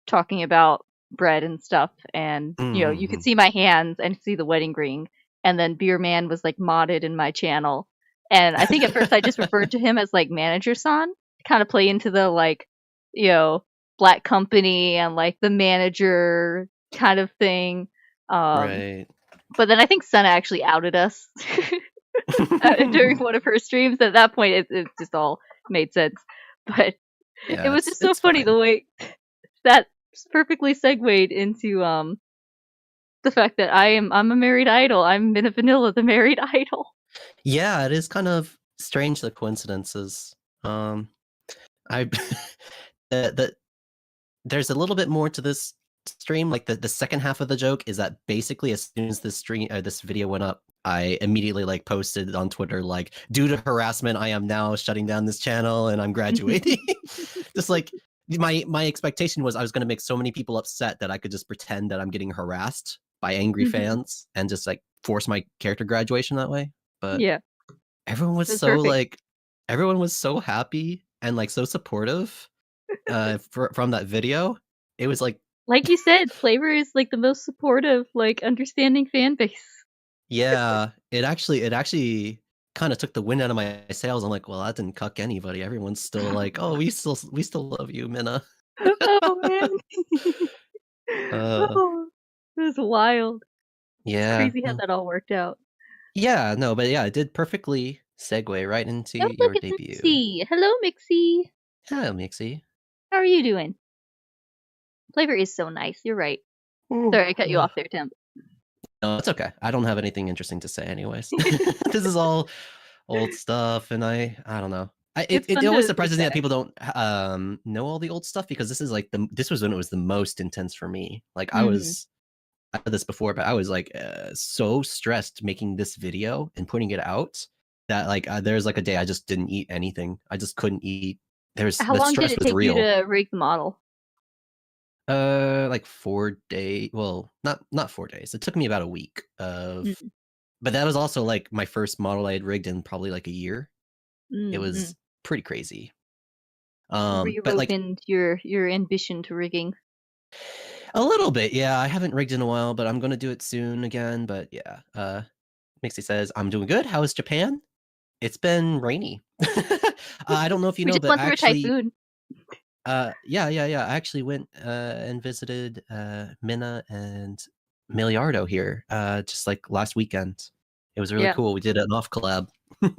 talking about bread and stuff, and you could see my hands and see the wedding ring, and then Beer Man was like modded in my channel, and I think at first I just referred to him as like manager son, to kind of play into the like black company and like the manager kind of thing. Right. But then I think Sena actually outed us during one of her streams. At that point, it just all made sense. But Yeah, it was just so funny the way that perfectly segued into the fact that I'm a married idol. I'm Minna Vanilla, the married idol. Yeah, it is kind of strange, the coincidences. I there's a little bit more to this stream. Like the second half of the joke is that basically as soon as this video went up, I immediately like posted on Twitter like, due to harassment, I am now shutting down this channel and I'm graduating. Just like my expectation was I was going to make so many people upset that I could just pretend that I'm getting harassed by angry fans and just like force my character graduation that way. But yeah, everyone was so perfect. like, everyone was so happy and like so supportive from that video. It was like you said, FlaVR is like the most supportive, like understanding fan base. Yeah, it actually kind of took the wind out of my sails. I'm like, well, that didn't cuck anybody. Everyone's still like, oh, we still love you, Minna. Oh man. Oh, it was wild. Yeah. Crazy how that all worked out. Yeah, no, but yeah, it did perfectly segue right into Oh, your look, it's debut. Mixie. Hello, Mixie. Hello, Mixie. How are you doing? FlaVR is so nice. You're right. Sorry, I cut you off there, Temp. No, it's okay. I don't have anything interesting to say anyways. This is all old stuff, and I don't know. It always surprises me that people don't know all the old stuff, because this is like this was when it was the most intense for me. Like I had this before, but I was like so stressed making this video and putting it out that like there's like a day I just didn't eat anything. I just couldn't eat. How long did it take you to rig the model? Like 4 days. Well, not 4 days. It took me about a week of, but that was also like my first model I had rigged in probably like a year. It was pretty crazy. Were you but like your ambition to rigging? A little bit, yeah. I haven't rigged in a while, but I'm gonna do it soon again. But yeah, Mixie says I'm doing good. How is Japan? It's been rainy. I don't know if you know, but actually, typhoon. Yeah. I actually went and visited Minna and Milliardo here just like last weekend. It was really cool. We did an off collab. It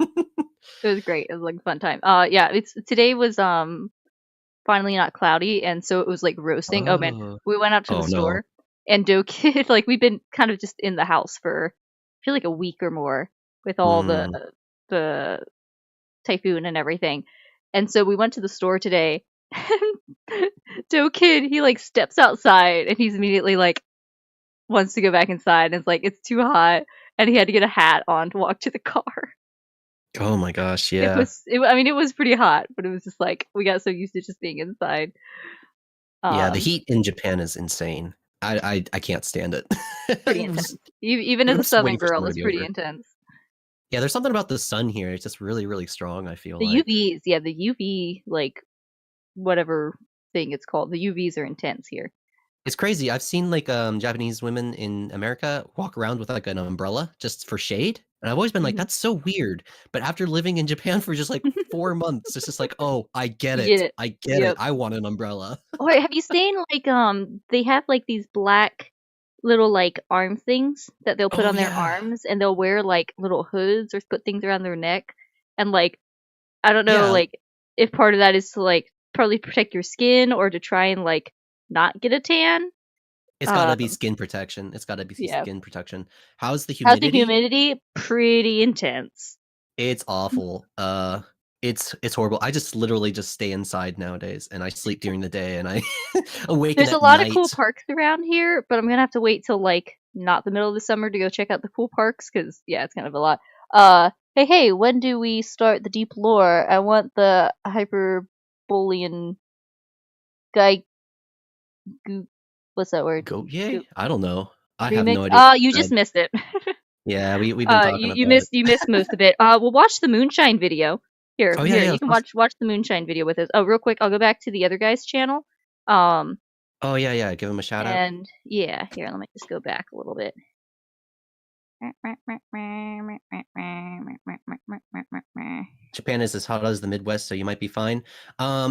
was great. It was like a fun time. Yeah, today was finally not cloudy, and so it was like roasting. Oh man, we went out to the store, and Doe Kid, like we've been kind of just in the house for I feel like a week or more with all the typhoon and everything, and so we went to the store today. Doe Kid, he like steps outside and he's immediately like wants to go back inside, and it's like it's too hot, and he had to get a hat on to walk to the car. Oh my gosh, yeah. It was pretty hot, but it was just like we got so used to just being inside. Yeah, the heat in Japan is insane. I can't stand it. Pretty intense. Even as a southern girl, it's pretty intense. Yeah, there's something about the sun here. It's just really, really strong, I feel like. The UVs, yeah, the UV, like, whatever thing it's called, the UVs are intense here. It's crazy. I've seen, like, Japanese women in America walk around with, like, an umbrella just for shade. And I've always been like, that's so weird. But after living in Japan for just, like, 4 months, it's just like, oh, I get it. I get it. I want an umbrella. Or have you seen, like, they have, like, these black, little like arm things that they'll put Oh, on their yeah. arms, and they'll wear like little hoods or put things around their neck, and like I don't know Yeah. like if part of that is to like probably protect your skin or to try and like not get a tan. It's gotta be skin protection. It's gotta be Yeah. skin protection. How's the How's the humidity? humidity? Pretty intense. It's awful. It's horrible. I just literally just stay inside nowadays, and I sleep during the day, and I awaken There's at a lot night. of cool parks around here, but I'm gonna have to wait till like not the middle of the summer to go check out the cool parks because yeah, it's kind of a lot. Hey, when do we start the deep lore? I want the hyperbolian guy. What's that word? Go yay? I don't know. I have Remix? no idea. You just missed it. Yeah, we've been talking about you missed most of it. We'll watch the moonshine video. Here, Oh, yeah, yeah, you can let's- watch the moonshine video with us. Oh, real quick, I'll go back to the other guy's channel. Oh yeah, give him a shout out. And yeah, here, let me just go back a little bit. Japan is as hot as the Midwest, so you might be fine.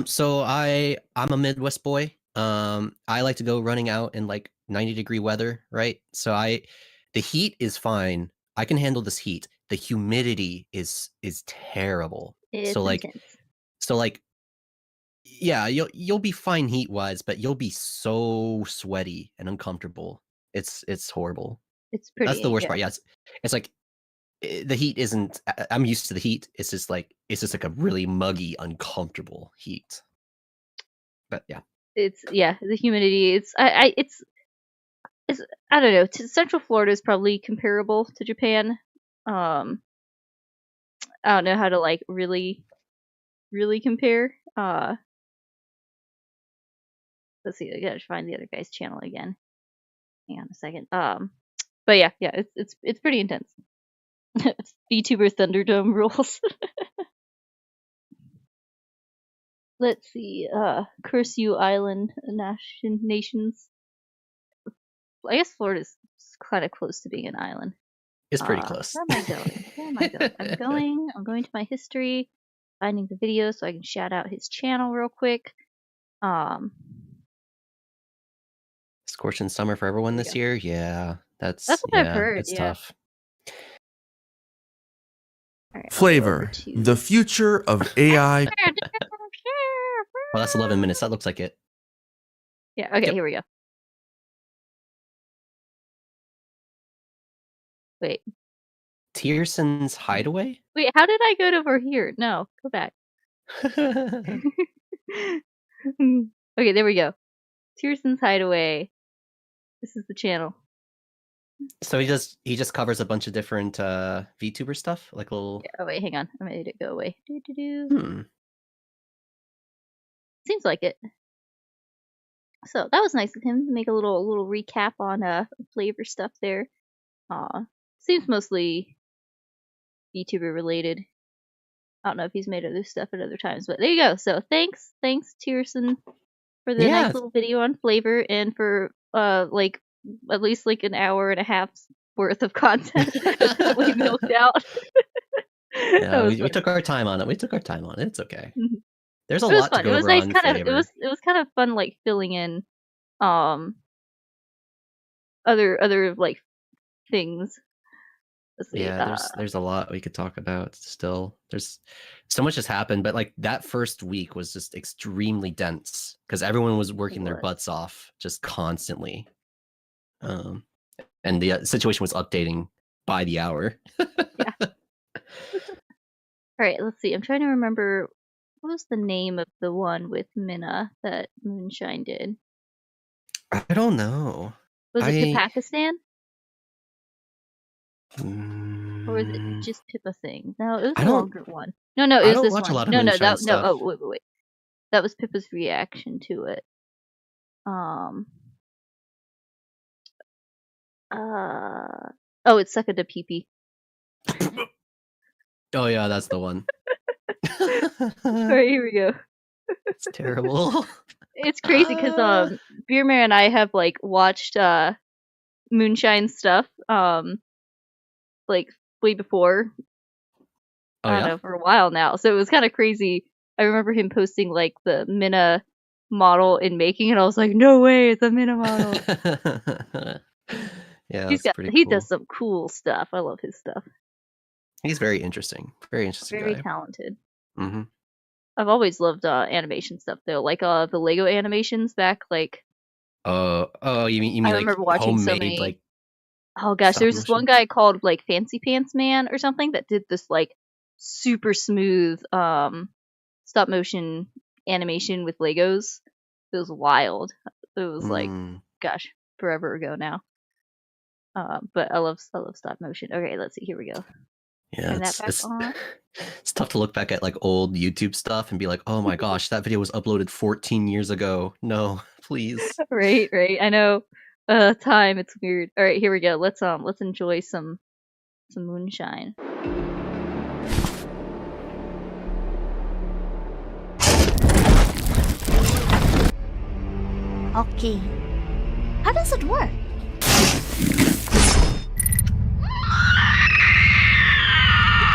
So I'm a Midwest boy. I like to go running out in like 90-degree weather, right? So the heat is fine. I can handle this heat. The humidity is terrible. It's so like intense. yeah, you'll be fine heat wise, but you'll be so sweaty and uncomfortable. It's horrible. It's pretty. That's the worst part. Yeah, it's like the heat isn't. I'm used to the heat. It's just like a really muggy, uncomfortable heat. But yeah, the humidity. It's I don't know. Central Florida is probably comparable to Japan. I don't know how to like really compare. Let's see. I gotta find the other guy's channel again. Hang on a second. But yeah, it's pretty intense. VTuber Thunderdome rules. Let's see. Curse you, island nations. I guess Florida's kind of close to being an island. it's pretty close. Where am I going? I'm going to my history, finding the video so I can shout out his channel real quick. Scorching summer for everyone this year. Yeah, that's what I've heard. It's Yeah. tough. Right, FlaVR, the future of AI. Well, that's 11 minutes. That looks like it. Yeah. Okay. Yep. Here we go. Wait. Tierson's Hideaway? Wait. How did I go over here? No. Go back. Okay. There we go. Tierson's Hideaway. This is the channel. So he just covers a bunch of different VTuber stuff, like little. Yeah, oh wait, hang on. I made it go away. Hmm. Seems like it. So that was nice of him to make a little recap on FlaVR stuff there. Seems mostly VTuber related. I don't know if he's made other stuff at other times, but there you go. So thanks Tierson for the nice little video on FlaVR and for like at least like an hour and a half's worth of content that we milked out. Yeah, we took our time on it. It's okay. Mm-hmm. There's a lot to go over on kind of FlaVR. it was kind of fun like filling in other like things. Let's see, yeah, there's a lot we could talk about still. There's so much has happened, but like that first week was just extremely dense because everyone was working their butts off just constantly. And the situation was updating by the hour. Yeah. All right, let's see. I'm trying to remember what was the name of the one with Minna that Moonshine did. I don't know. Was it Pakistan? Or was it just Pippa thing? No, it was a longer one. No, it was this one. Wait. That was Pippa's reaction to it. Oh, it's Sucka da Pee-Pee. Oh yeah, that's the one. Alright, here we go. It's terrible. It's crazy because Beermare and I have like watched Moonshine stuff like way before. Oh, I don't know, for a while now. So it was kind of crazy. I remember him posting like the Minna model in making, and I was like, no way, it's a Minna model. Yeah, He cool. does some cool stuff. I love his stuff. He's very interesting. Very interesting Very guy. talented. Mm-hmm. I've always loved animation stuff though, like the Lego animations back like. Oh, you mean I like remember watching so homemade many. like. Oh gosh, Stop there was this one motion? guy called like Fancy Pants Man or something that did this like super smooth stop motion animation with Legos. It was wild. It was like gosh, forever ago now. But I love stop motion. Okay, let's see. Here we go. Yeah, it's tough to look back at like old YouTube stuff and be like, oh my gosh, that video was uploaded 14 years ago. No, please. Right. I know. Time. It's weird. All right, here we go. Let's enjoy some moonshine. Okay. How does it work?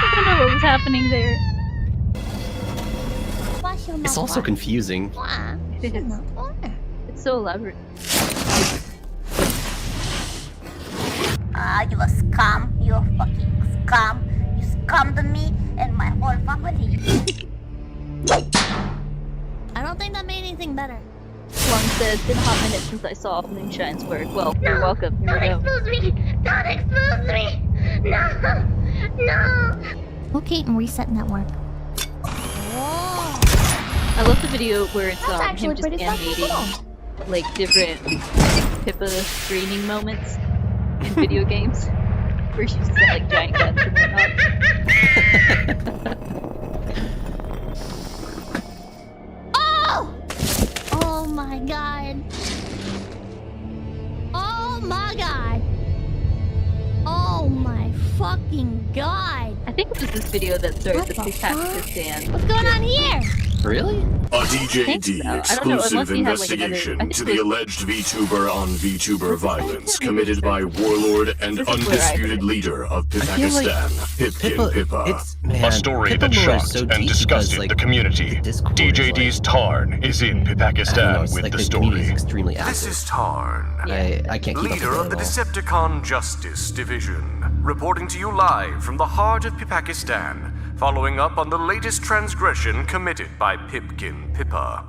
I don't know what was happening there. It's also confusing. It's so elaborate. You a scum. You a fucking scum. You scummed me and my whole family. I don't think that made anything better. One says, been a hot minute since I saw Moonshine's work. Well, you're welcome. Here we go. Don't expose me! Don't expose me! No! Okay, and reset network. I love the video where it's That's him actually just pretty animating fucking like different Pippa screaming moments in video games where she's got like giant guns and whatnot. Oh my god. Oh my god. Oh my fucking god. I think it was this video that started the What the Pakistan. What's going on here? Really? A DJD exclusive investigation to the alleged VTuber on VTuber violence committed by warlord and undisputed leader of Pakistan, Pipkin Pippa. A story that shocked and disgusted the community. DJD's Tarn is in Pakistan with the story. This is Tarn, I can't keep leader of the Decepticon Justice Division, reporting to you live from the heart of Pakistan, following up on the latest transgression committed by Pipkin Pippa.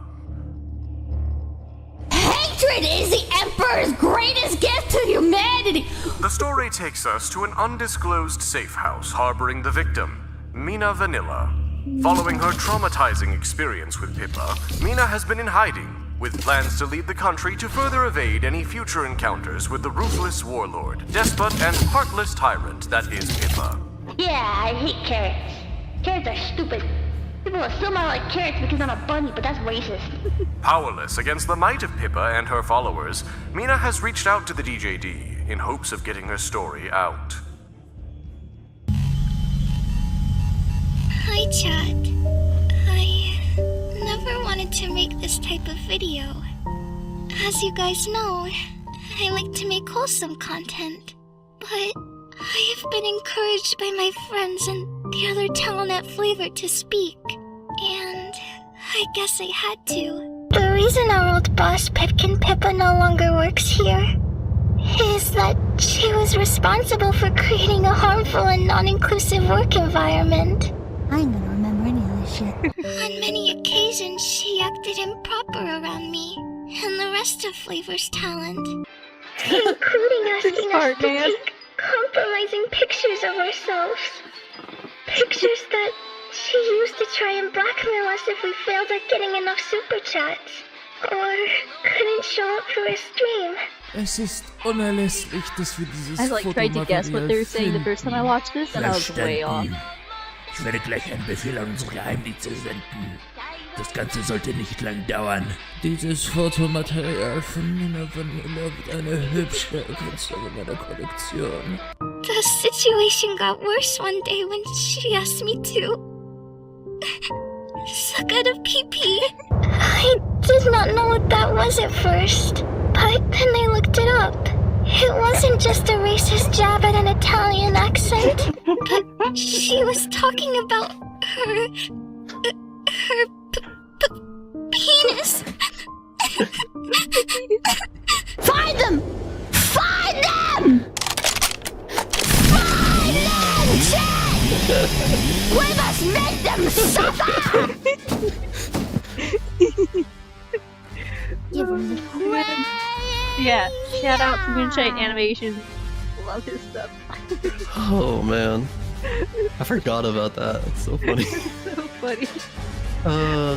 Hatred is the Emperor's greatest gift to humanity! The story takes us to an undisclosed safe house harboring the victim, Minna Vanilla. Following her traumatizing experience with Pippa, Minna has been in hiding, with plans to lead the country to further evade any future encounters with the ruthless warlord, despot, and heartless tyrant that is Pippa. Yeah, I hate carrots. Carrots are stupid. People assume I like carrots because I'm a bunny, but that's racist. Powerless against the might of Pippa and her followers, Minna has reached out to the DJD in hopes of getting her story out. Hi, chat. I never wanted to make this type of video. As you guys know, I like to make wholesome content, but I have been encouraged by my friends and the other talent at FlaVR to speak, and I guess I had to. The reason our old boss Pipkin Pippa no longer works here is that she was responsible for creating a harmful and non-inclusive work environment. I ain't gonna remember any of this shit. On many occasions, she acted improper around me and the rest of FlaVR's talent, Including asking us to take compromising pictures of ourselves. Pictures that she used to try and blackmail us if we failed at getting enough super chats, or couldn't show up for a stream. Es ist unerlässlich, dass wir dieses I like tried to guess what they were saying the first time I watched this, and I was way off. Ich werde gleich einen Befehl an unsere Geheimdienste senden. Das Ganze sollte nicht lang dauern. Dieses Fotomaterial von Minna Vanilla wird eine hübsche Ergänzung meiner Kollektion. The situation got worse one day when she asked me to suck out of pee-pee. I did not know what that was at first, but then I looked it up. It wasn't just a racist jab at an Italian accent, but she was talking about her penis. Find them! Find them! Shout out to Moonshine Animations. Love his stuff. Oh man, I forgot about that. It's so funny. So funny.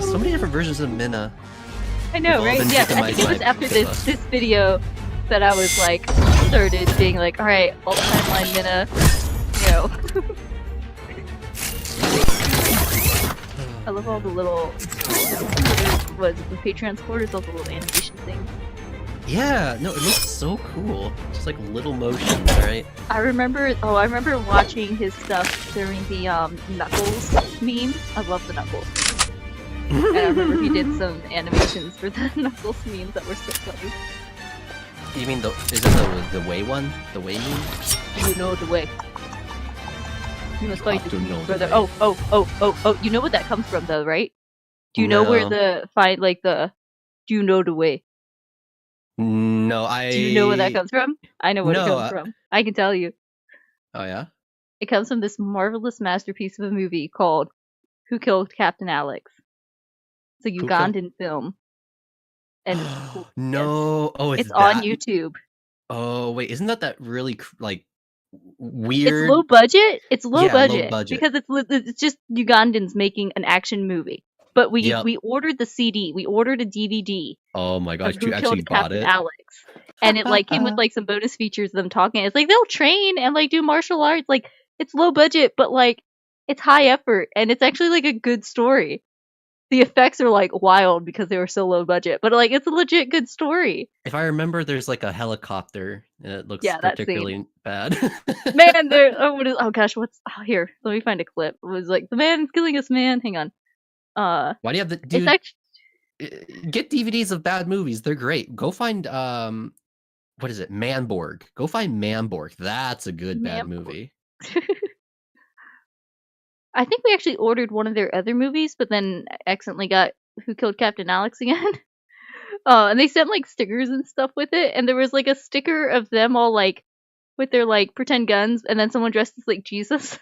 So many different versions of Minna. I know, right? Yes, I think it was after this video that I was like started being like, all right, all timeline Minna, you know. I love all the little was the Patreon supporters, all the little animation things. Yeah, no, it looks so cool. Just like little motions, right? I remember watching his stuff during the Knuckles meme. I love the Knuckles. And I remember he did some animations for the Knuckles memes that were so funny. You mean is it the way one? The way meme? You know the way. You must fight the brother. Oh, oh, you know what that comes from though, right? Do you know where do you know the way? No, Do you know where that comes from? I know where it comes from. I can tell you. Oh yeah? It comes from this marvelous masterpiece of a movie called Who Killed Captain Alex? It's a Ugandan film. And it's cool. No, it's on YouTube. Oh wait, isn't that really like weird? It's low budget. It's low budget low budget because it's just Ugandans making an action movie. But we ordered the CD. We ordered a DVD. Oh my gosh, Who you actually Killed bought Captain it? Alex. And it like came with like some bonus features of them talking. It's like they'll train and like do martial arts. Like it's low budget, but like it's high effort and it's actually like a good story. The effects are like wild because they were so low budget, but like it's a legit good story. If I remember, there's like a helicopter and it looks particularly bad. Man, oh gosh, here? Let me find a clip. It was like the man's killing us, man. Hang on. Why do you have the dude? Get DVDs of bad movies. They're great. Go find what is it? Manborg. Go find Manborg. That's a good bad movie. I think we actually ordered one of their other movies, but then accidentally got Who Killed Captain Alex again. And they sent like stickers and stuff with it, and there was like a sticker of them all like with their like pretend guns, and then someone dressed as like Jesus.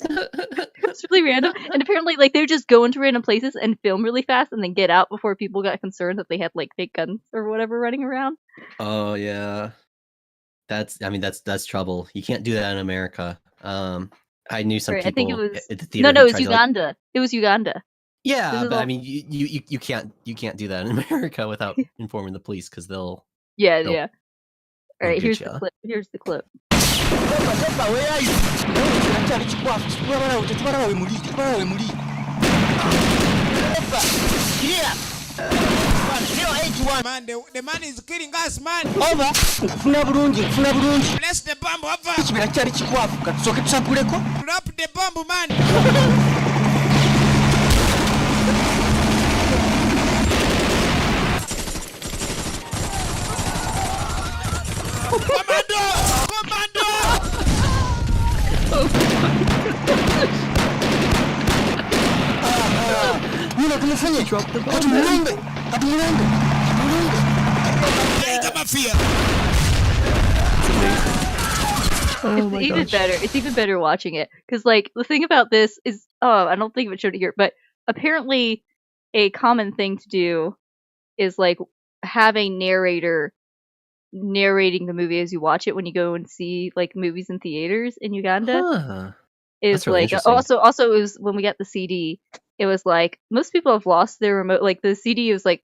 It was really random, and apparently like they would just go into random places and film really fast, and then get out before people got concerned that they had like fake guns or whatever running around. Oh yeah, that's trouble. You can't do that in America. I knew some people. I think it was at the theater no, it was Uganda. It was Uganda. Yeah, but I mean, you can't do that in America without informing the police because they'll. Yeah. All right, here's the clip. Here's the clip. Man, the man is killing us, man. Over. Bless the bomb over. Drop the bomb, man. Drop the bomb. It's even better watching it because like the thing about this is I don't think it showed it here, but apparently a common thing to do is like have a narrator narrating the movie as you watch it when you go and see like movies in theaters in Uganda. Is really like also it was when we got the CD, it was like most people have lost their remote. Like the CD was like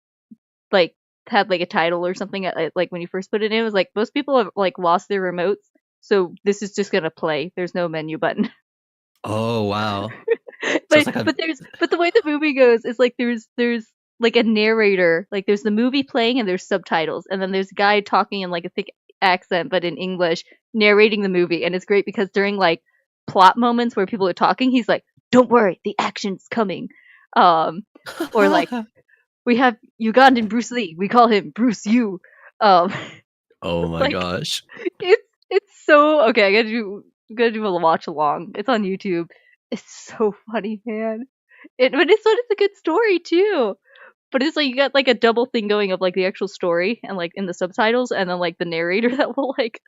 had like a title or something like when you first put it in. It was like most people have like lost their remotes, so this is just gonna play. There's no menu button. Oh wow! but the way the movie goes is like there's like a narrator, like there's the movie playing and there's subtitles, and then there's a guy talking in like a thick accent but in English narrating the movie, and it's great because during like plot moments where people are talking, he's like, "Don't worry, the action's coming," or like. We have Ugandan Bruce Lee. We call him Bruce U. Oh my gosh! It's so okay. I gotta do a watch along. It's on YouTube. It's so funny, man. But it's a good story too. But it's like you got like a double thing going of like the actual story and like in the subtitles, and then like the narrator that will like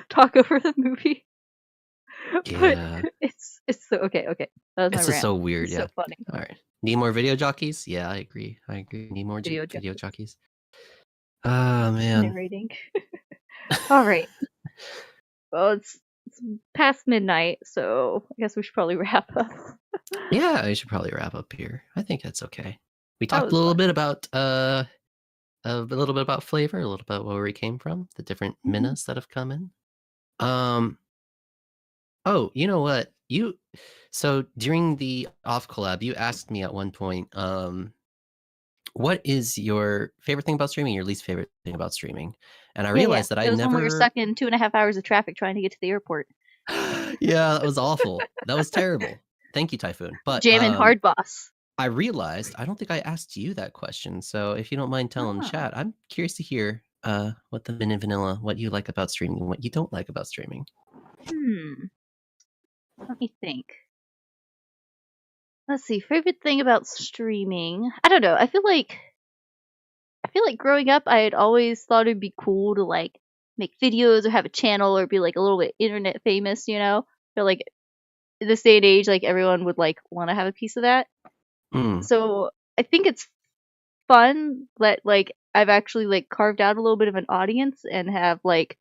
talk over the movie. Yeah. But it's so okay. That was my rant. Just so weird. It's yeah. so funny. All right. Need more video jockeys? Yeah, I agree. Need more video jockeys. Oh man. Narrating. All right. Well, it's past midnight, so I guess we should probably wrap up. Yeah, I should probably wrap up here. I think that's okay. We talked a was little bit about flavor, a little bit where we came from, the different Minnas that have come in. Oh, you know what? So during the off collab, you asked me at one point, what is your favorite thing about streaming, your least favorite thing about streaming? And I realized that I It was when we were never. stuck in 2.5 hours of traffic trying to get to the airport. Yeah, that was awful. That was terrible. Thank you, Typhoon. But Jamming hard, boss. I realized I don't think I asked you that question. So if you don't mind telling chat, I'm curious to hear what the Min and Vanilla, what you like about streaming and what you don't like about streaming. Let me think. Let's see. Favorite thing about streaming? I don't know. I feel like growing up, I had always thought it'd be cool to like make videos or have a channel or be like a little bit internet famous. You know, I feel like in this day and age, like everyone would like want to have a piece of that. So I think it's fun that like I've actually like carved out a little bit of an audience and have like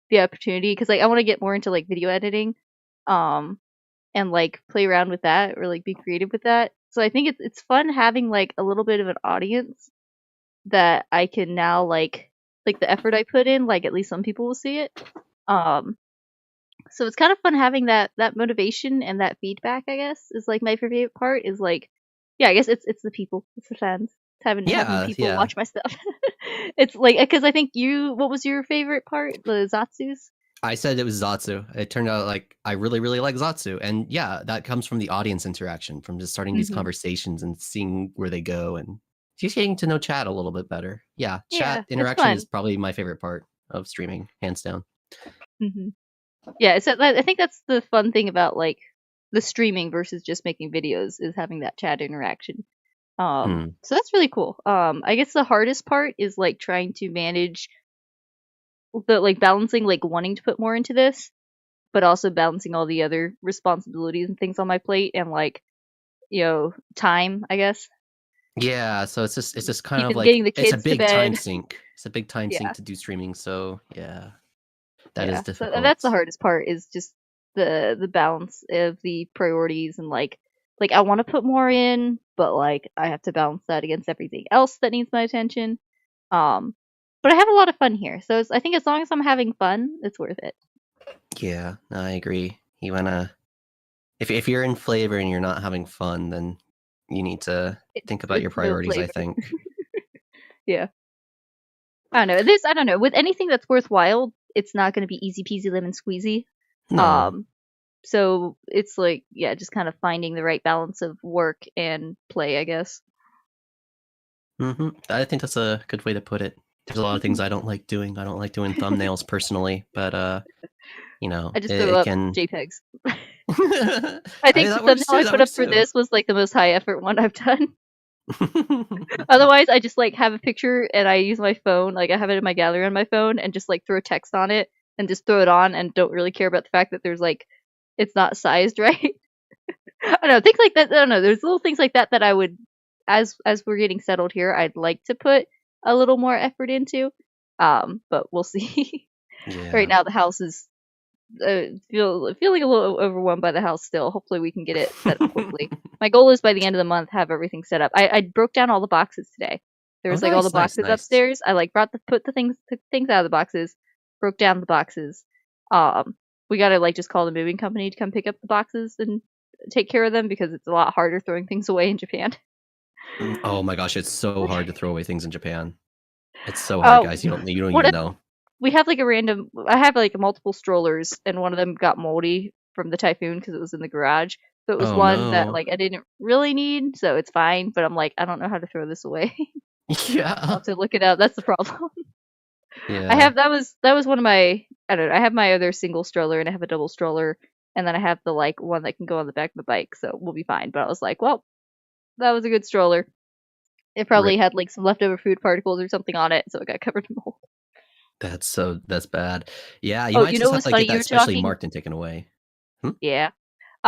the opportunity because like I want to get more into like video editing, and like play around with that or like be creative with that. So I think it's fun having like a little bit of an audience that I can now like the effort I put in, like at least some people will see it. So it's kind of fun having that motivation and that feedback, I guess, is like my favorite part is like, yeah, I guess it's the people, it's the fans, it's having people watch my stuff. It's like, because I think what was your favorite part? The Zatsus? I said it was Zatsu. It turned out like I really, really like Zatsu. And yeah, that comes from the audience interaction, from just starting these conversations and seeing where they go and just getting to know chat a little bit better. Yeah, chat interaction is probably my favorite part of streaming, hands down. Yeah, so I think that's the fun thing about like the streaming versus just making videos is having that chat interaction. So that's really cool. I guess the hardest part is like trying to manage the like balancing like wanting to put more into this, but also balancing all the other responsibilities and things on my plate and like, you know, time, I guess. Yeah, so it's just kind of like getting the it's kids a big to bed. time sink. It's a big time sink to do streaming. So yeah, that is difficult. So that's the hardest part is just the balance of the priorities and like I want to put more in, but like I have to balance that against everything else that needs my attention. But I have a lot of fun here, so I think as long as I'm having fun, it's worth it. Yeah, I agree. You wanna, if you're in flavor and you're not having fun, then you need to think about your priorities. I think. Yeah. I don't know. With anything that's worthwhile, it's not going to be easy peasy lemon squeezy. No. So it's like, yeah, just kind of finding the right balance of work and play, I guess. I think that's a good way to put it. There's a lot of things I don't like doing. I don't like doing thumbnails personally, but you know, I just throw up can... JPEGs. I think the thumbnail I put up for this was like the most high effort one I've done. Otherwise, I just like have a picture and I use my phone, like I have it in my gallery on my phone, and just like throw text on it and just throw it on and don't really care about the fact that there's like it's not sized right. I don't know, things like that. I don't know. There's little things like that that I would, as we're getting settled here, I'd like to put a little more effort into. But we'll see. Yeah. Right now, the house is feeling a little overwhelmed by the house still. Hopefully we can get it set up quickly. My goal is by the end of the month have everything set up. I broke down all the boxes today. There was all the boxes upstairs. I like put the things out of the boxes, broke down the boxes. We gotta like just call the moving company to come pick up the boxes and take care of them because it's a lot harder throwing things away in Japan. Oh my gosh, it's so hard to throw away things in Japan. It's so hard, guys. You don't even know. We have like I have like multiple strollers, and one of them got moldy from the typhoon because it was in the garage. So it was that like I didn't really need, so it's fine. But I'm like, I don't know how to throw this away. Yeah, I'll have to look it up. That's the problem. Yeah, I have that was one of my I have my other single stroller and I have a double stroller, and then I have the like one that can go on the back of the bike, so we'll be fine. But I was like, well, that was a good stroller. It probably had like some leftover food particles or something on it, so it got covered in mold. That's bad. Yeah, you might just have to like, get that specially marked and taken away. Yeah.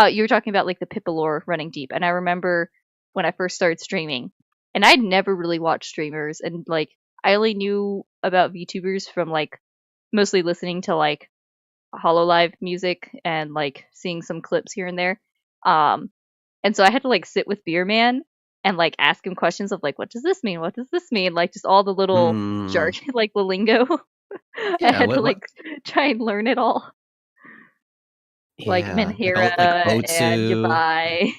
You were talking about like the Pippa lore running deep, and I remember when I first started streaming, and I'd never really watched streamers, and like I only knew about VTubers from like mostly listening to like Hololive music and like seeing some clips here and there. And so I had to like sit with Beer Man and like ask him questions of like, what does this mean? What does this mean? Like just all the little jargon, like the lingo. I Yeah, had to what? like try and learn it all. Like Yeah, Menhira like and Otsu. Yabai.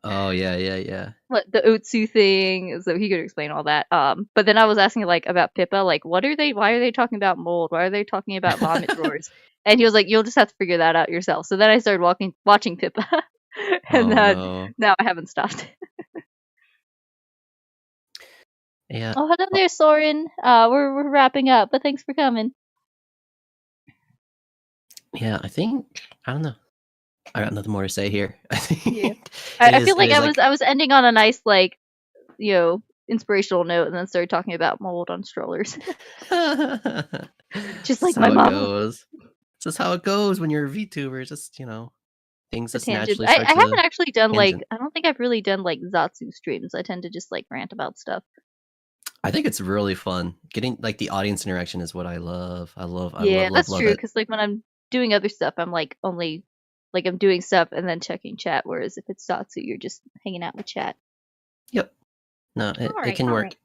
Oh yeah. What the Otsu thing, so he could explain all that. But then I was asking like about Pippa, like why are they talking about mold? Why are they talking about vomit drawers? And he was like, you'll just have to figure that out yourself. So then I started watching Pippa. And no. now I haven't stopped. Yeah. Oh, hello there, Soren. We're wrapping up, but thanks for coming. Yeah, I don't know. I got nothing more to say here. I think Yeah. I feel like I was ending on a nice like, inspirational note, and then started talking about mold on strollers. Just like my mom. Goes. It's just how it goes when you're a VTuber. Just things just naturally I start to haven't actually done tangent. I don't think I've really done like Zatsu streams. I tend to just like rant about stuff. I think it's really fun. Getting like the audience interaction is what I love. I love That's true. it. Because like when I'm doing other stuff, I'm like only like I'm doing stuff and then checking chat. Whereas if it's Zatsu, you're just hanging out with chat. Yep. No, it can work.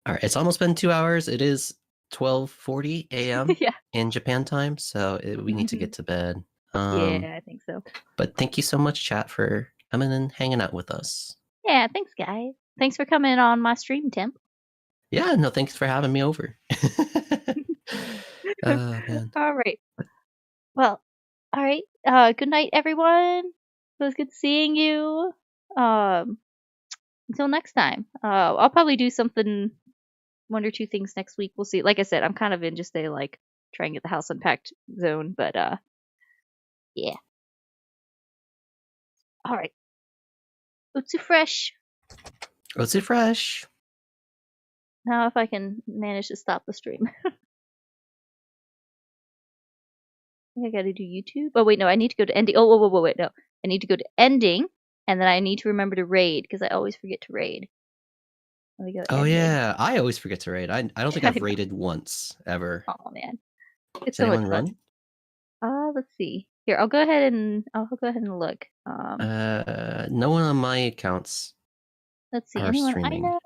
All right, it's almost been 2 hours. It is 12:40 a.m. in Japan time, so we need to get to bed. Yeah, I think so. But thank you so much, chat, for coming and hanging out with us. Yeah, thanks, guys. Thanks for coming on my stream, Temp. Yeah, no, thanks for having me over. Man. All right. Well, all right. Good night, everyone. It was good seeing you. Until next time. I'll probably do something, 1 or 2 things next week. We'll see. Like I said, I'm kind of in just a like try and get the house unpacked zone, but yeah. All right. Utsu fresh. Utsu fresh. Now if I can manage to stop the stream. I gotta do YouTube. Oh wait, no, I need to go to ending. Oh, wait, no. I need to go to ending, and then I need to remember to raid because I always forget to raid. Let me go. Oh yeah, I always forget to raid. I don't think I've raided once ever. Oh man, it's Does so much anyone fun. Let's see. Here, I'll go ahead and look. No one on my accounts. Let's see. Are Anyone streaming. I know?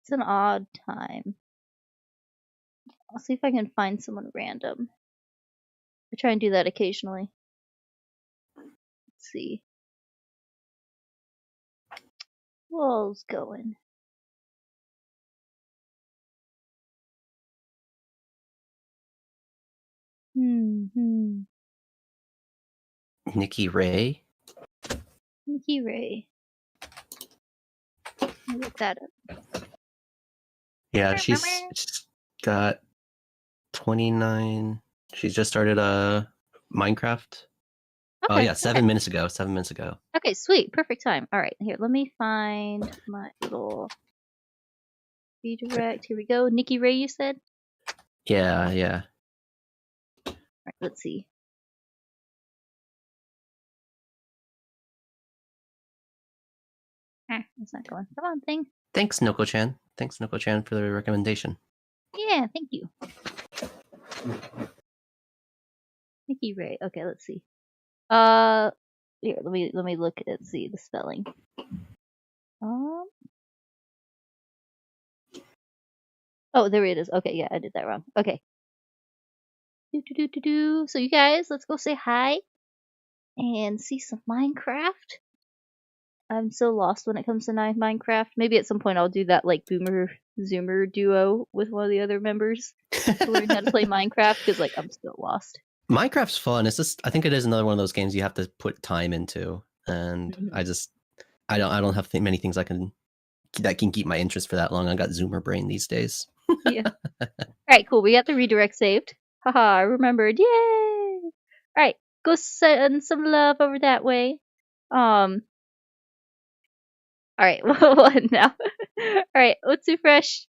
It's an odd time. I'll see if I can find someone random. I try and do that occasionally. Let's see. Who's going? Nikki Ray. Nikki Ray. I'll look that up. Yeah, she's got 29. She's just started Minecraft. Okay, oh yeah, 7 minutes ago. 7 minutes ago. Okay, sweet, perfect time. All right, here, let me find my little redirect. Here we go. Nikki Ray, you said? Yeah. All right, let's see. It's not going. Come on, thing. Thanks, Noko-chan. Thanks, Noko-chan, for the recommendation. Yeah, thank you. Nikki Ray. Okay, let's see. Here, let me look and see the spelling. Oh, there it is. Okay, yeah, I did that wrong. Okay. So you guys, let's go say hi and see some Minecraft. I'm so lost when it comes to Minecraft. Maybe at some point I'll do that like Boomer Zoomer duo with one of the other members to learn how to play Minecraft because like I'm still lost. Minecraft's fun. It's just I think it is another one of those games you have to put time into, and I don't have many things that can keep my interest for that long. I got Zoomer brain these days. Yeah. All right, cool. We got the redirect saved. Haha, I remembered. Yay! All right, go send some love over that way. All right, what now? All right, Utsu fresh.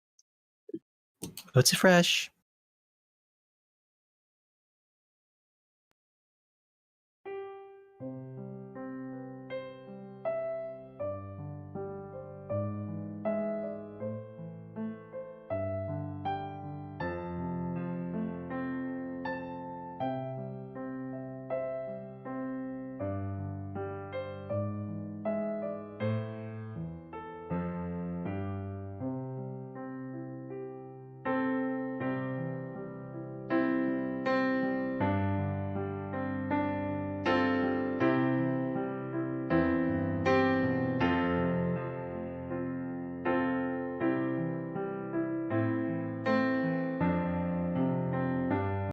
Utsu fresh.